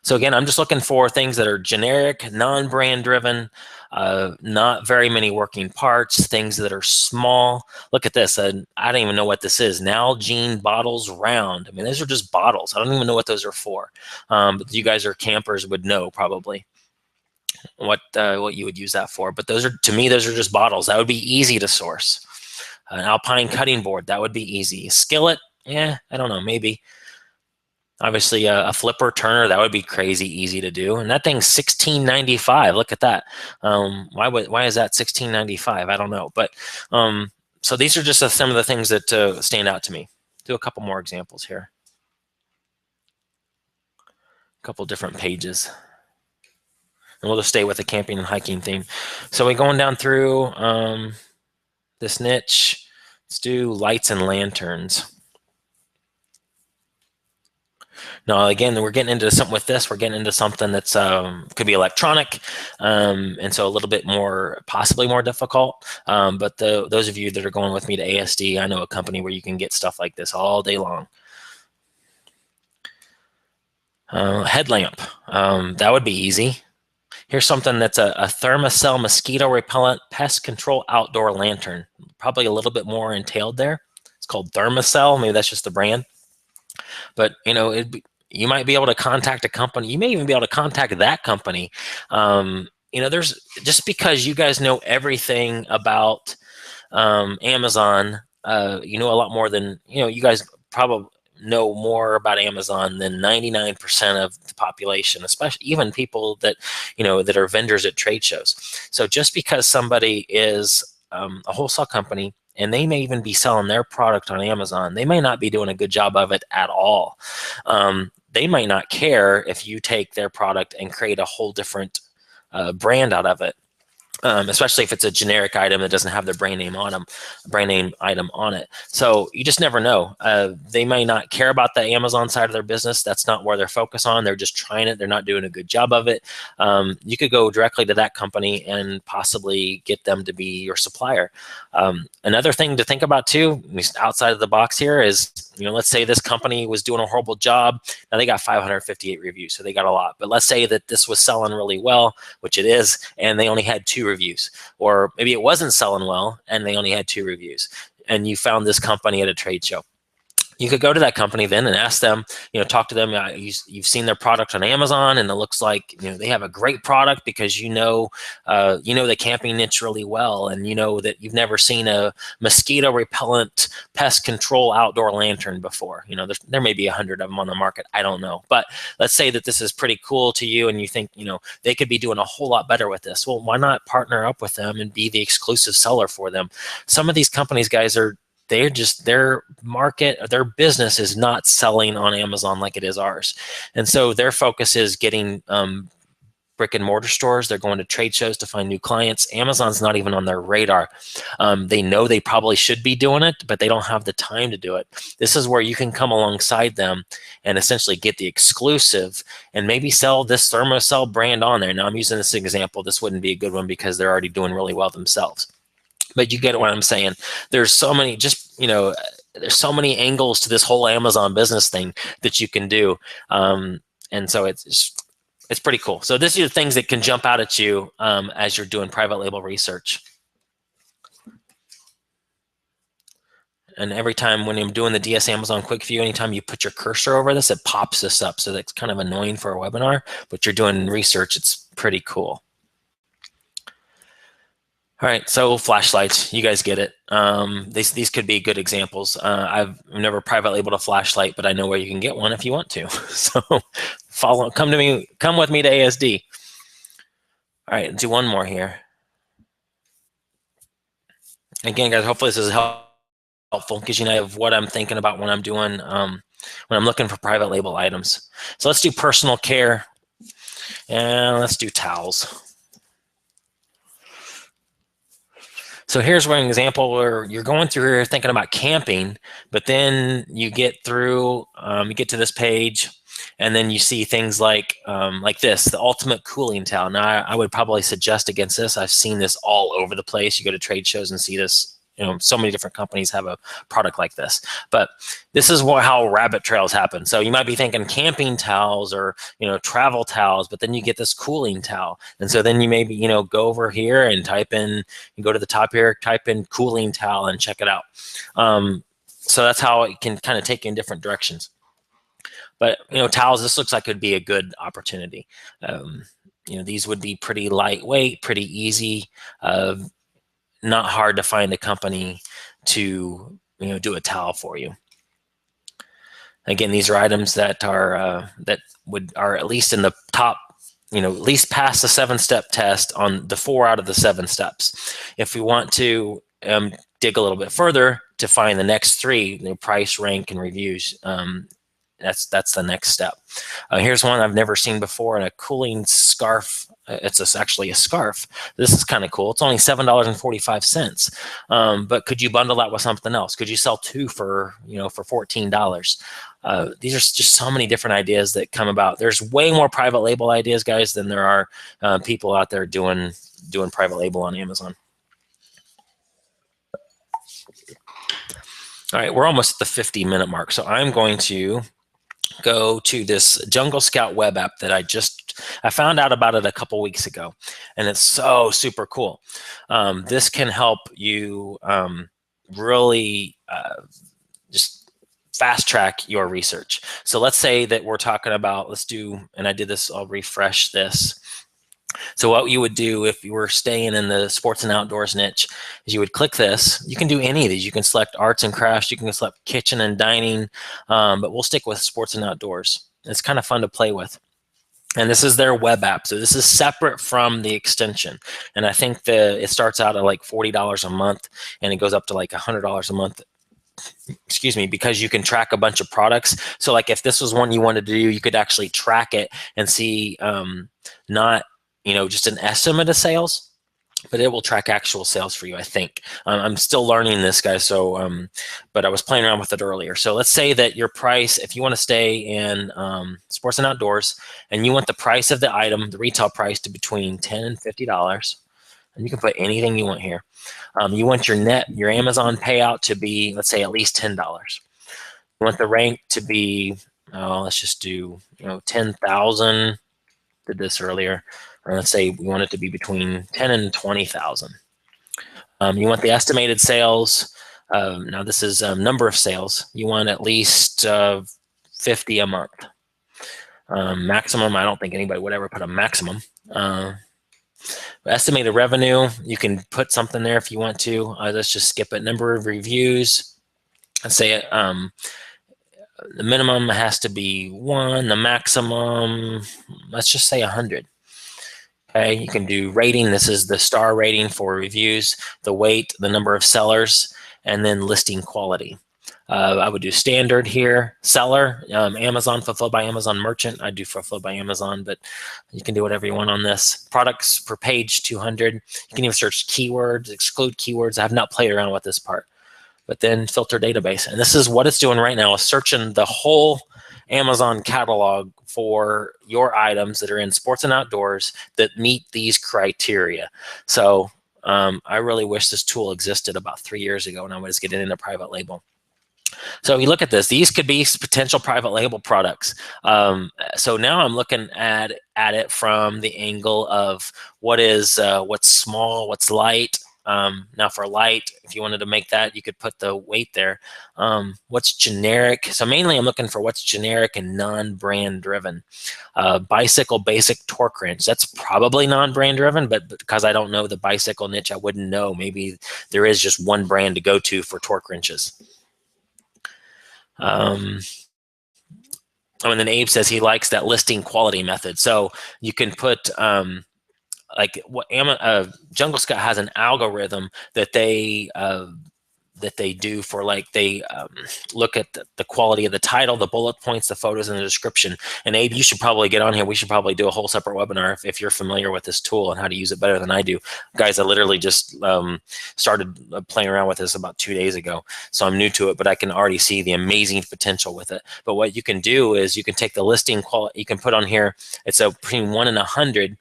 So again, I'm just looking for things that are generic, non-brand driven, not very many working parts, things that are small. Look at this. I don't even know what this is. Nalgene bottles round. I mean, those are just bottles. I don't even know what those are for. But you guys are campers would know probably what you would use that for. But to me, those are just bottles. That would be easy to source. An Alpine cutting board, that would be easy. A skillet, I don't know, maybe. Obviously, a flipper turner, that would be crazy easy to do. And that thing's $16.95. Look at that. Why is that $16.95? I don't know. But so these are just some of the things that stand out to me. Do a couple more examples here. A couple different pages. And we'll just stay with the camping and hiking theme. So we're going down through this niche. Let's do lights and lanterns. Now, again, we're getting into something with this. We're getting into something that's could be electronic, and so a little bit more, possibly more difficult. But those of you that are going with me to ASD, I know a company where you can get stuff like this all day long. Headlamp, that would be easy. Here's something that's a Thermacell mosquito repellent pest control outdoor lantern. Probably a little bit more entailed there. It's called Thermacell. Maybe that's just the brand. But you might be able to contact a company. You may even be able to contact that company. There's just because you guys know everything about Amazon. You know a lot more than you guys probably know more about Amazon than 99% of the population, especially even people that that are vendors at trade shows. So just because somebody is a wholesale company, and they may even be selling their product on Amazon, they may not be doing a good job of it at all. They might not care if you take their product and create a whole different brand out of it. Especially if it's a generic item that doesn't have their brand name item on it. So you just never know. They may not care about the Amazon side of their business. That's not where they're focused on. They're just trying it. They're not doing a good job of it. You could go directly to that company and possibly get them to be your supplier. Another thing to think about too, outside of the box here, is let's say this company was doing a horrible job. Now they got 558 reviews, so they got a lot. But let's say that this was selling really well, which it is, and they only had 2 reviews. Or maybe it wasn't selling well and they only had 2 reviews. And you found this company at a trade show. You could go to that company then and ask them, talk to them. You've seen their product on Amazon, and it looks like they have a great product because the camping niche really well, and that you've never seen a mosquito repellent pest control outdoor lantern before. There may be 100 of them on the market. I don't know, but let's say that this is pretty cool to you, and you think they could be doing a whole lot better with this. Well, why not partner up with them and be the exclusive seller for them? Some of these companies, guys, their market, their business is not selling on Amazon like it is ours. And so their focus is getting brick and mortar stores. They're going to trade shows to find new clients. Amazon's not even on their radar. They know they probably should be doing it, but they don't have the time to do it. This is where you can come alongside them and essentially get the exclusive and maybe sell this Thermacell brand on there. Now I'm using this example. This wouldn't be a good one because they're already doing really well themselves. But you get what I'm saying. There's so many, there's so many angles to this whole Amazon business thing that you can do. And so it's pretty cool. So these are the things that can jump out at you as you're doing private label research. And every time when I'm doing the DS Amazon Quick View, anytime you put your cursor over this, it pops this up. So that's kind of annoying for a webinar, but you're doing research, it's pretty cool. All right, so flashlights, you guys get it. These could be good examples. I've never private labeled a flashlight, but I know where you can get one if you want to. So come with me to ASD. All right, do one more here. Again, guys, hopefully this is helpful because you know of what I'm thinking about when I'm doing when I'm looking for private label items. So let's do personal care and let's do towels. So here's one example where you're going through here thinking about camping, but then you get through, you get to this page, and then you see things like this, the ultimate cooling towel. Now, I would probably suggest against this. I've seen this all over the place. You go to trade shows and see this. You know, so many different companies have a product like this, but this is how rabbit trails happen. So you might be thinking camping towels or, you know, travel towels, but then you get this cooling towel. And so then you maybe, you know, go over here and type in, you go to the top here, type in cooling towel and check it out. So that's how it can kind of take you in different directions. But, you know, towels, this looks like could be a good opportunity. You know, these would be pretty lightweight, pretty easy, not hard to find a company to, you know, do a towel for you. Again, these are items that are are at least in the top, you know, at least pass the 7-step test on the 4 out of the 7 steps. If we want to dig a little bit further to find the next 3, the price, rank, and reviews, that's the next step. Here's one I've never seen before, a cooling scarf. It's actually a scarf. This is kind of cool. It's only $7.45. But could you bundle that with something else? Could you sell 2 for, you know, for $14? These are just so many different ideas that come about. There's way more private label ideas, guys, than there are people out there doing private label on Amazon. All right, we're almost at the 50-minute mark, so I'm going to go to this Jungle Scout web app that I found out about it a couple weeks ago, and it's so super cool. This can help you really just fast track your research. So let's say that we're talking about, and I did this, I'll refresh this. So what you would do if you were staying in the sports and outdoors niche is you would click this. You can do any of these. You can select arts and crafts. You can select kitchen and dining, but we'll stick with sports and outdoors. It's kind of fun to play with. And this is their web app. So this is separate from the extension. And I think it starts out at like $40 a month and it goes up to like $100 a month. Excuse me, because you can track a bunch of products. So like if this was one you wanted to do, you could actually track it and see not, you know, just an estimate of sales, but it will track actual sales for you, I think. I'm still learning this, guys, so, but I was playing around with it earlier. So let's say that your price, if you want to stay in sports and outdoors, and you want the price of the item, the retail price, to between $10 and $50, and you can put anything you want here. You want your Amazon payout to be, let's say, at least $10. You want the rank to be, let's just do, you know, 10,000. Did this earlier. Let's say we want it to be between 10 and 20,000. You want the estimated sales. Now this is number of sales. You want at least 50 a month. Maximum, I don't think anybody would ever put a maximum. Estimated revenue, you can put something there if you want to. Let's just skip it. Number of reviews. Let's say the minimum has to be 1. The maximum, let's just say 100. Okay, you can do rating. This is the star rating for reviews, the weight, the number of sellers, and then listing quality. I would do standard here, seller, Amazon, fulfilled by Amazon merchant. I do fulfilled by Amazon, but you can do whatever you want on this. Products per page, 200. You can even search keywords, exclude keywords. I have not played around with this part, but then filter database. And this is what it's doing right now, is searching the whole Amazon catalog for your items that are in sports and outdoors that meet these criteria. So I really wish this tool existed about 3 years ago when I was getting into private label. So you look at this, these could be potential private label products. So now I'm looking at it from the angle of what's small, what's light, Now for light, if you wanted to make that, you could put the weight there. What's generic? So mainly I'm looking for what's generic and non-brand driven. Bicycle basic torque wrench. That's probably non-brand driven, but because I don't know the bicycle niche, I wouldn't know. Maybe there is just one brand to go to for torque wrenches. Oh, and then Abe says he likes that listing quality method. So you can put like what Jungle Scout has an algorithm that they do for, like, they look at the quality of the title, the bullet points, the photos, and the description. And Abe, you should probably get on here. We should probably do a whole separate webinar if you're familiar with this tool and how to use it better than I do. Guys, I literally just started playing around with this about 2 days ago. So I'm new to it, but I can already see the amazing potential with it. But what you can do is you can take the listing quality, you can put on here, it's between 1 and 100.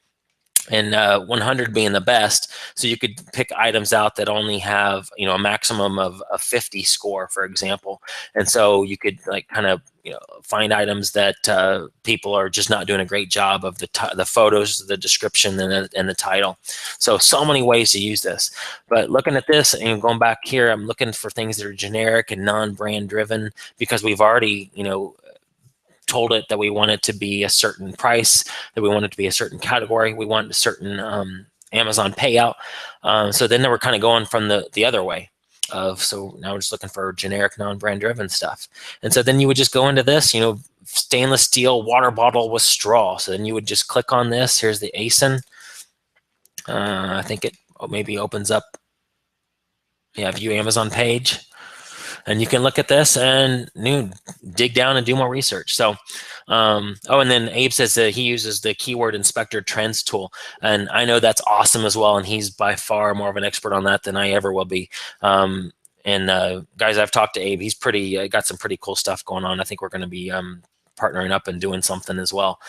And 100 being the best. So you could pick items out that only have, a maximum of a 50 score, for example. And so you could, like, kind of, find items that people are just not doing a great job of, the photos, the description, and the title. So many ways to use this. But looking at this and going back here, I'm looking for things that are generic and non-brand driven, because we've already, told it that we want it to be a certain price, that we want it to be a certain category, we want a certain Amazon payout. So then we're kind of going from the other way of, so now we're just looking for generic non-brand driven stuff. And so then you would just go into this, stainless steel water bottle with straw. So then you would just click on this. Here's the ASIN. I think it maybe opens up, view Amazon page. And you can look at this and dig down and do more research. So, and then Abe says that he uses the Keyword Inspector Trends tool. And I know that's awesome as well. And he's by far more of an expert on that than I ever will be. Guys, I've talked to Abe. He's got some pretty cool stuff going on. I think we're going to be partnering up and doing something as well.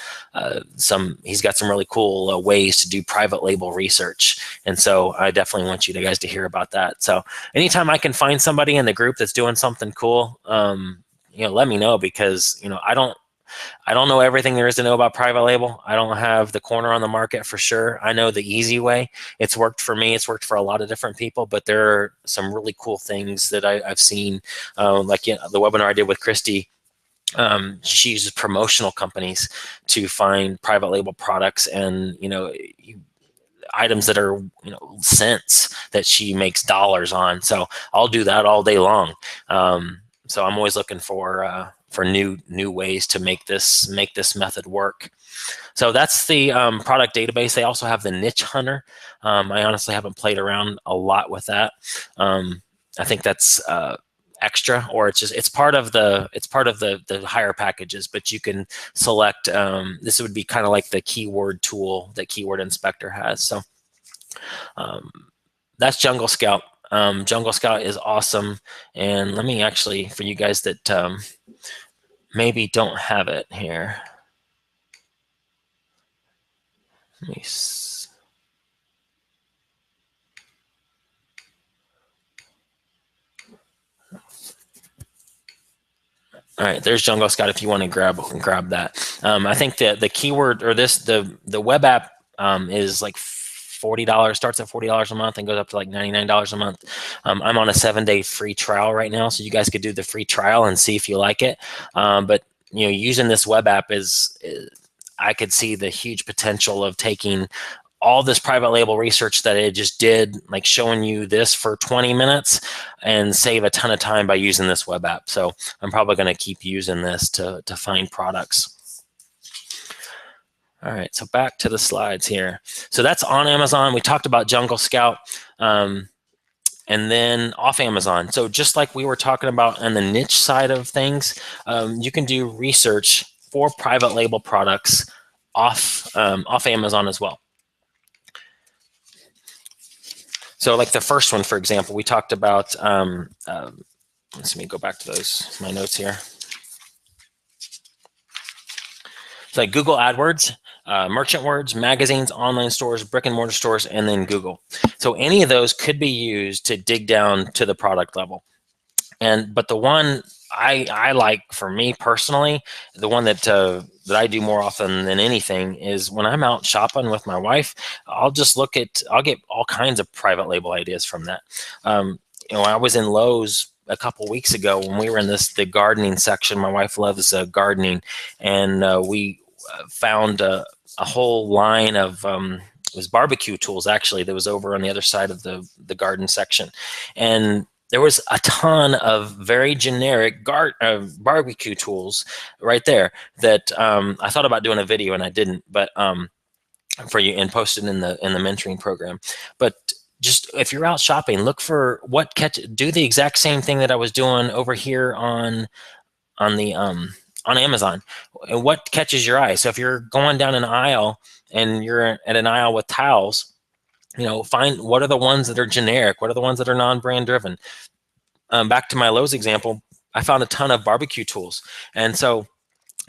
He's got some really cool ways to do private label research. And so I definitely want you guys to hear about that. So anytime I can find somebody in the group that's doing something cool, let me know, because, I don't know everything there is to know about private label. I don't have the corner on the market for sure. I know the easy way. It's worked for me. It's worked for a lot of different people, but there are some really cool things that I've seen, like the webinar I did with Christy. She uses promotional companies to find private label products and, items that are, cents that she makes dollars on. So I'll do that all day long. So I'm always looking for new ways to make this method work. So that's the product database. They also have the niche hunter. I honestly haven't played around a lot with that. I think that's extra, or it's part of the higher packages, but you can select, this would be kind of like the keyword tool that Keyword Inspector has. So that's Jungle Scout. Jungle Scout is awesome. And let me actually, for you guys that maybe don't have it here, let me see. All right, there's Jungle Scout if you want to grab that. I think the keyword, or the web app is like $40, starts at $40 a month and goes up to like $99 a month. I'm on a 7-day free trial right now, so you guys could do the free trial and see if you like it. But using this web app I could see the huge potential of taking all this private label research that I just did, like showing you this for 20 minutes, and save a ton of time by using this web app. So I'm probably going to keep using this to find products. All right, so back to the slides here. So that's on Amazon. We talked about Jungle Scout. And then off Amazon. So just like we were talking about on the niche side of things, you can do research for private label products off Amazon as well. So like the first one, for example, we talked about, let me go back to my notes here. It's like Google AdWords, merchant words, magazines, online stores, brick and mortar stores, and then Google. So any of those could be used to dig down to the product level. But the one I like, for me personally, the one that I do more often than anything is when I'm out shopping with my wife, I'll get all kinds of private label ideas from that. I was in Lowe's a couple weeks ago when we were in the gardening section. My wife loves gardening, and we found a whole line of it was barbecue tools, actually, that was over on the other side of the garden section. And there was a ton of very generic barbecue tools right there that I thought about doing a video and I didn't, but for you, and posted in the mentoring program. But just if you're out shopping, look for do the exact same thing that I was doing over here on the on Amazon, and what catches your eye. So if you're going down an aisle and you're at an aisle with towels, find what are the ones that are generic, what are the ones that are non-brand driven. Back to my Lowe's example, I found a ton of barbecue tools, and so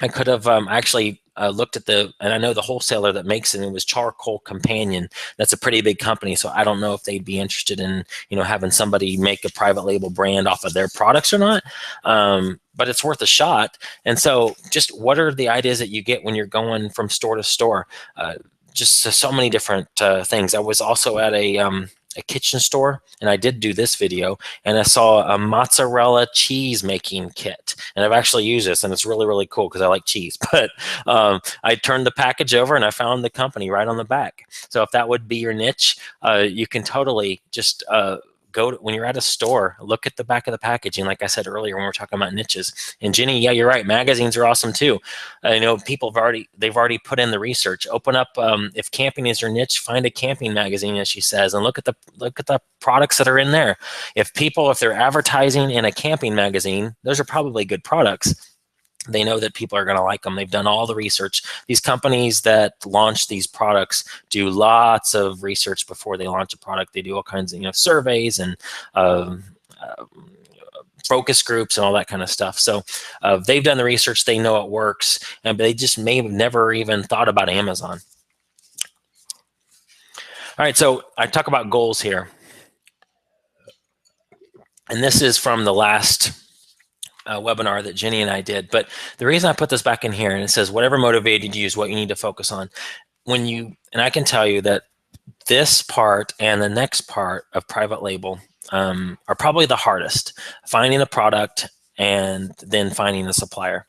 I could have actually looked at and I know the wholesaler that makes it. It was Charcoal Companion. That's a pretty big company, so I don't know if they'd be interested in having somebody make a private label brand off of their products or not. But it's worth a shot. And so, just what are the ideas that you get when you're going from store to store? Just so many different things. I was also at a kitchen store, and I did do this video, and I saw a mozzarella cheese making kit, and I've actually used this, and it's really, really cool because I like cheese. But I turned the package over and I found the company right on the back. So if that would be your niche, you can totally just when you're at a store, look at the back of the packaging, like I said earlier when we were talking about niches. And Jenny, yeah, you're right, magazines are awesome too. People they've already put in the research. Open up, if camping is your niche, find a camping magazine, as she says, and look at the products that are in there. If they're advertising in a camping magazine, those are probably good products. They know that people are going to like them. They've done all the research. These companies that launch these products do lots of research before they launch a product. They do all kinds of surveys and focus groups and all that kind of stuff. So they've done the research. They know it works, and they just may have never even thought about Amazon. All right, so I talk about goals here, and this is from the last webinar that Jenny and I did. But the reason I put this back in here, and it says, whatever motivated you is what you need to focus on. And I can tell you that this part and the next part of private label are probably the hardest, finding a product and then finding a supplier.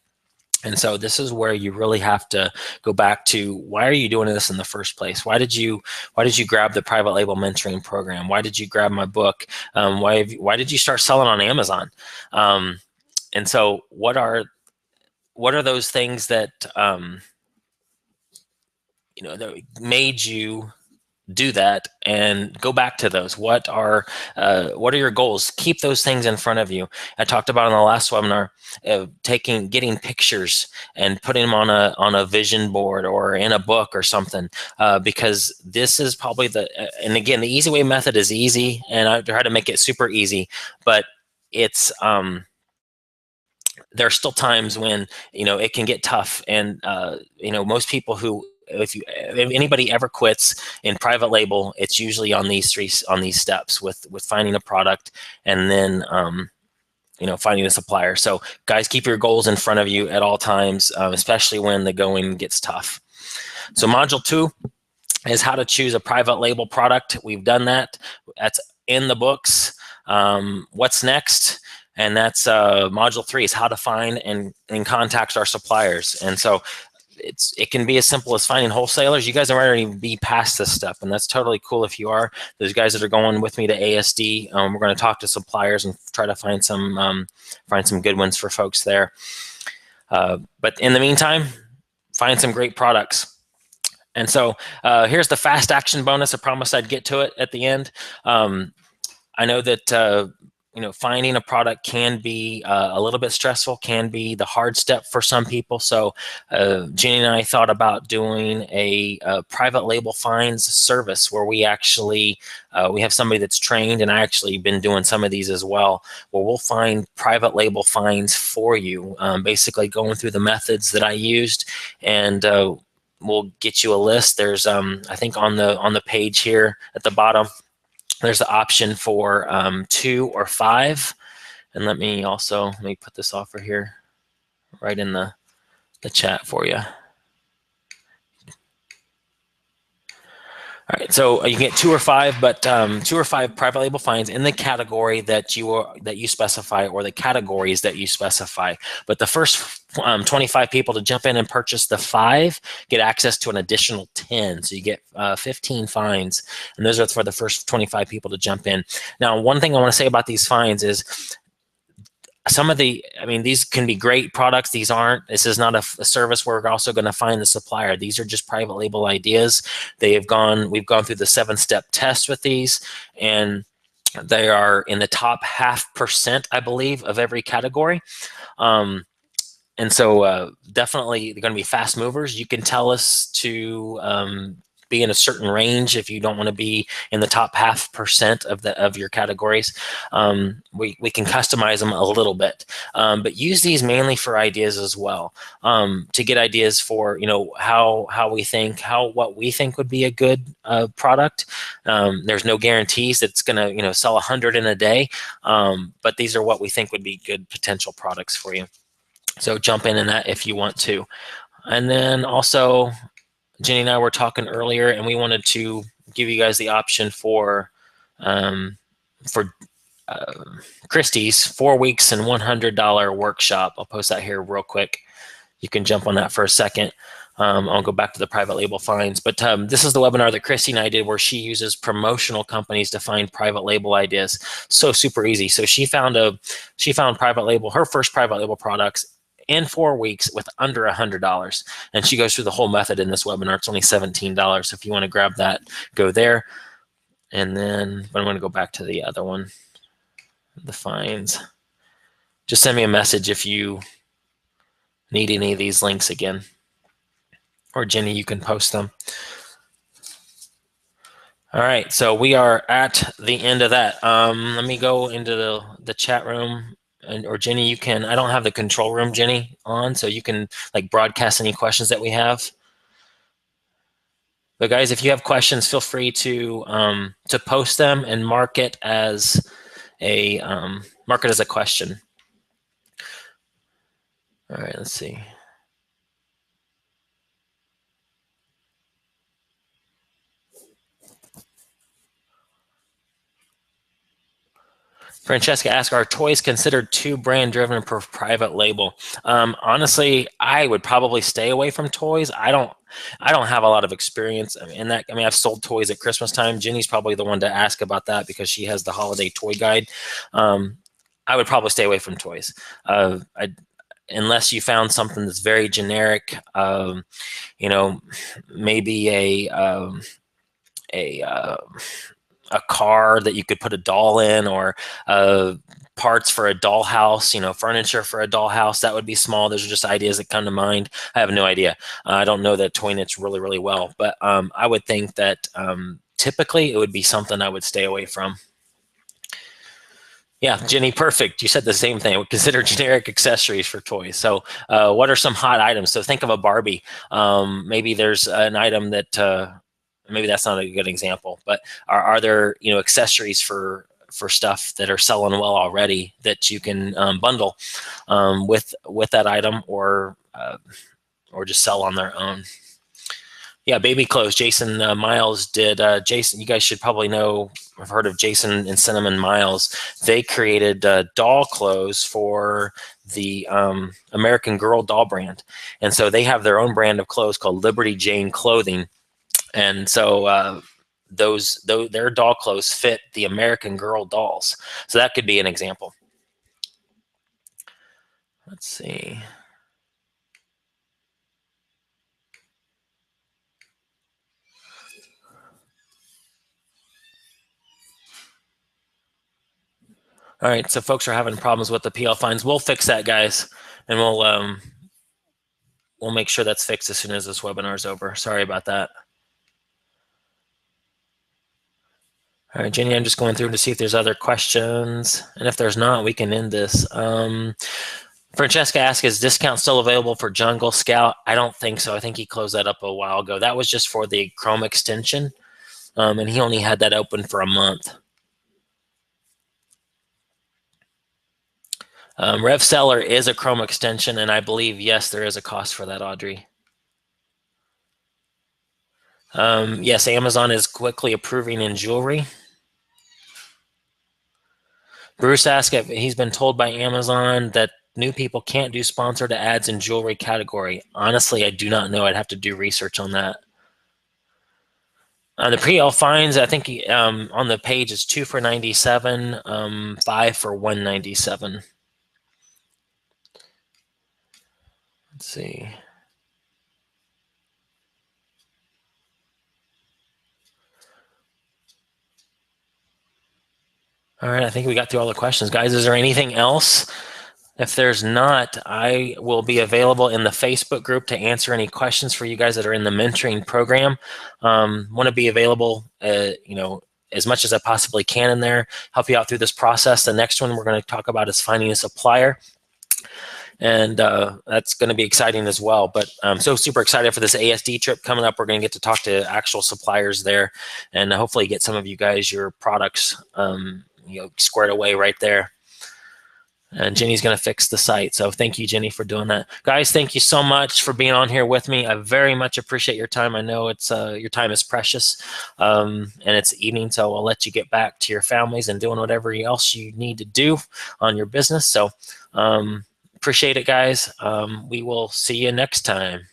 And so this is where you really have to go back to, why are you doing this in the first place? Why did you grab the private label mentoring program? Why did you grab my book? Why did you start selling on Amazon? And so what are those things that that made you do that, and go back to those. What are your goals? Keep those things in front of you. I talked about in the last webinar, getting pictures and putting them on a vision board or in a book or something, because this is probably and again, the easy way method is easy, and I try to make it super easy, but it's there are still times when it can get tough, and most people who, if anybody ever quits in private label, it's usually on these steps with finding a product and then finding a supplier. So guys, keep your goals in front of you at all times, especially when the going gets tough. So module 2 is how to choose a private label product. We've done that. That's in the books. What's next? And that's module 3 is how to find and contact our suppliers. And so it can be as simple as finding wholesalers. You guys are already be past this step, and that's totally cool if you are. Those guys that are going with me to ASD, we're going to talk to suppliers and try to find some good ones for folks there. But in the meantime, find some great products. And so here's the fast action bonus. I promised I'd get to it at the end. I know that finding a product can be a little bit stressful, can be the hard step for some people. So Jenny and I thought about doing a private label finds service where we actually we have somebody that's trained, and I actually been doing some of these as well, where we'll find private label finds for you, basically going through the methods that I used, and we'll get you a list. There's I think on the page here at the bottom, there's the option for 2 or 5 And let me put this offer here right in the chat for you. All right, so you can get 2 or 5, but 2 or 5 private label finds in the category that you specify, or the categories that you specify. But the first 25 people to jump in and purchase the 5 get access to an additional 10. So you get 15 finds, and those are for the first 25 people to jump in. Now, one thing I want to say about these finds is these can be great products. These aren't. This is not a service where we're also going to find the supplier. These are just private label ideas. We've gone through the 7-step test with these, and they are in the top 0.5%, I believe, of every category. And so definitely they're going to be fast movers. You can tell us to be in a certain range if you don't want to be in the top 0.5% of your categories. We can customize them a little bit, but use these mainly for ideas as well, to get ideas for what we think would be a good product. There's no guarantees that it's going to sell 100 in a day, but these are what we think would be good potential products for you. So jump in that if you want to. And then also, Jenny and I were talking earlier, and we wanted to give you guys the option for Christie's 4 weeks and $100 workshop. I'll post that here real quick. You can jump on that for a second. I'll go back to the private label finds, but this is the webinar that Christy and I did where she uses promotional companies to find private label ideas. So super easy. So she found private label, her first private label products in 4 weeks with under $100. And she goes through the whole method in this webinar. It's only $17. So if you want to grab that, go there. And then I'm going to go back to the other one, the finds. Just send me a message if you need any of these links again. Or Jenny, you can post them. All right, so we are at the end of that. Let me go into the chat room. Or Jenny, you can, I don't have the control room, Jenny, on, so you can like broadcast any questions that we have. But guys, if you have questions, feel free to post them and mark it as a question. All right, let's see. Francesca asked, are toys considered too brand driven for private label? Honestly, I would probably stay away from toys. I don't have a lot of experience in that. I mean, I've sold toys at Christmas time. Jenny's probably the one to ask about that because she has the holiday toy guide. I would probably stay away from toys. Unless you found something that's very generic, maybe a car that you could put a doll in, or parts for a dollhouse, furniture for a dollhouse, that would be small. Those are just ideas that come to mind. I have no idea. I don't know that toy knits really, really well, but I would think that typically it would be something I would stay away from. Yeah, Jenny, perfect. You said the same thing. We consider generic accessories for toys. So what are some hot items? So think of a Barbie. Maybe there's an item that, maybe that's not a good example, but are there accessories for stuff that are selling well already that you can bundle with that item, or just sell on their own? Yeah, baby clothes. Jason Miles did. Jason, you guys should probably know. I've heard of Jason and Cinnamon Miles. They created doll clothes for the American Girl doll brand, and so they have their own brand of clothes called Liberty Jane Clothing. And so their doll clothes fit the American Girl dolls. So that could be an example. Let's see. All right, so folks are having problems with the PL finds. We'll fix that, guys, and we'll make sure that's fixed as soon as this webinar is over. Sorry about that. All right, Jenny, I'm just going through to see if there's other questions, and if there's not, we can end this. Francesca asked, is discount still available for Jungle Scout? I don't think so. I think he closed that up a while ago. That was just for the Chrome extension, and he only had that open for a month. RevSeller is a Chrome extension, and I believe, yes, there is a cost for that, Audrey. Yes, Amazon is quickly approving in jewelry. Bruce asked if he's been told by Amazon that new people can't do sponsored ads in jewelry category. Honestly, I do not know. I'd have to do research on that. The pre-L fines, I think on the page is 2 for 97, 5 for 197. Let's see. All right, I think we got through all the questions. Guys, is there anything else? If there's not, I will be available in the Facebook group to answer any questions for you guys that are in the mentoring program. Want to be available, as much as I possibly can in there, help you out through this process. The next one we're going to talk about is finding a supplier. And that's going to be exciting as well. But I'm so super excited for this ASD trip coming up. We're going to get to talk to actual suppliers there, and hopefully get some of you guys your products squared away right there. And Jenny's going to fix the site. So thank you, Jenny, for doing that. Guys, thank you so much for being on here with me. I very much appreciate your time. I know it's your time is precious, and it's evening, so I'll let you get back to your families and doing whatever else you need to do on your business. So appreciate it, guys. We will see you next time.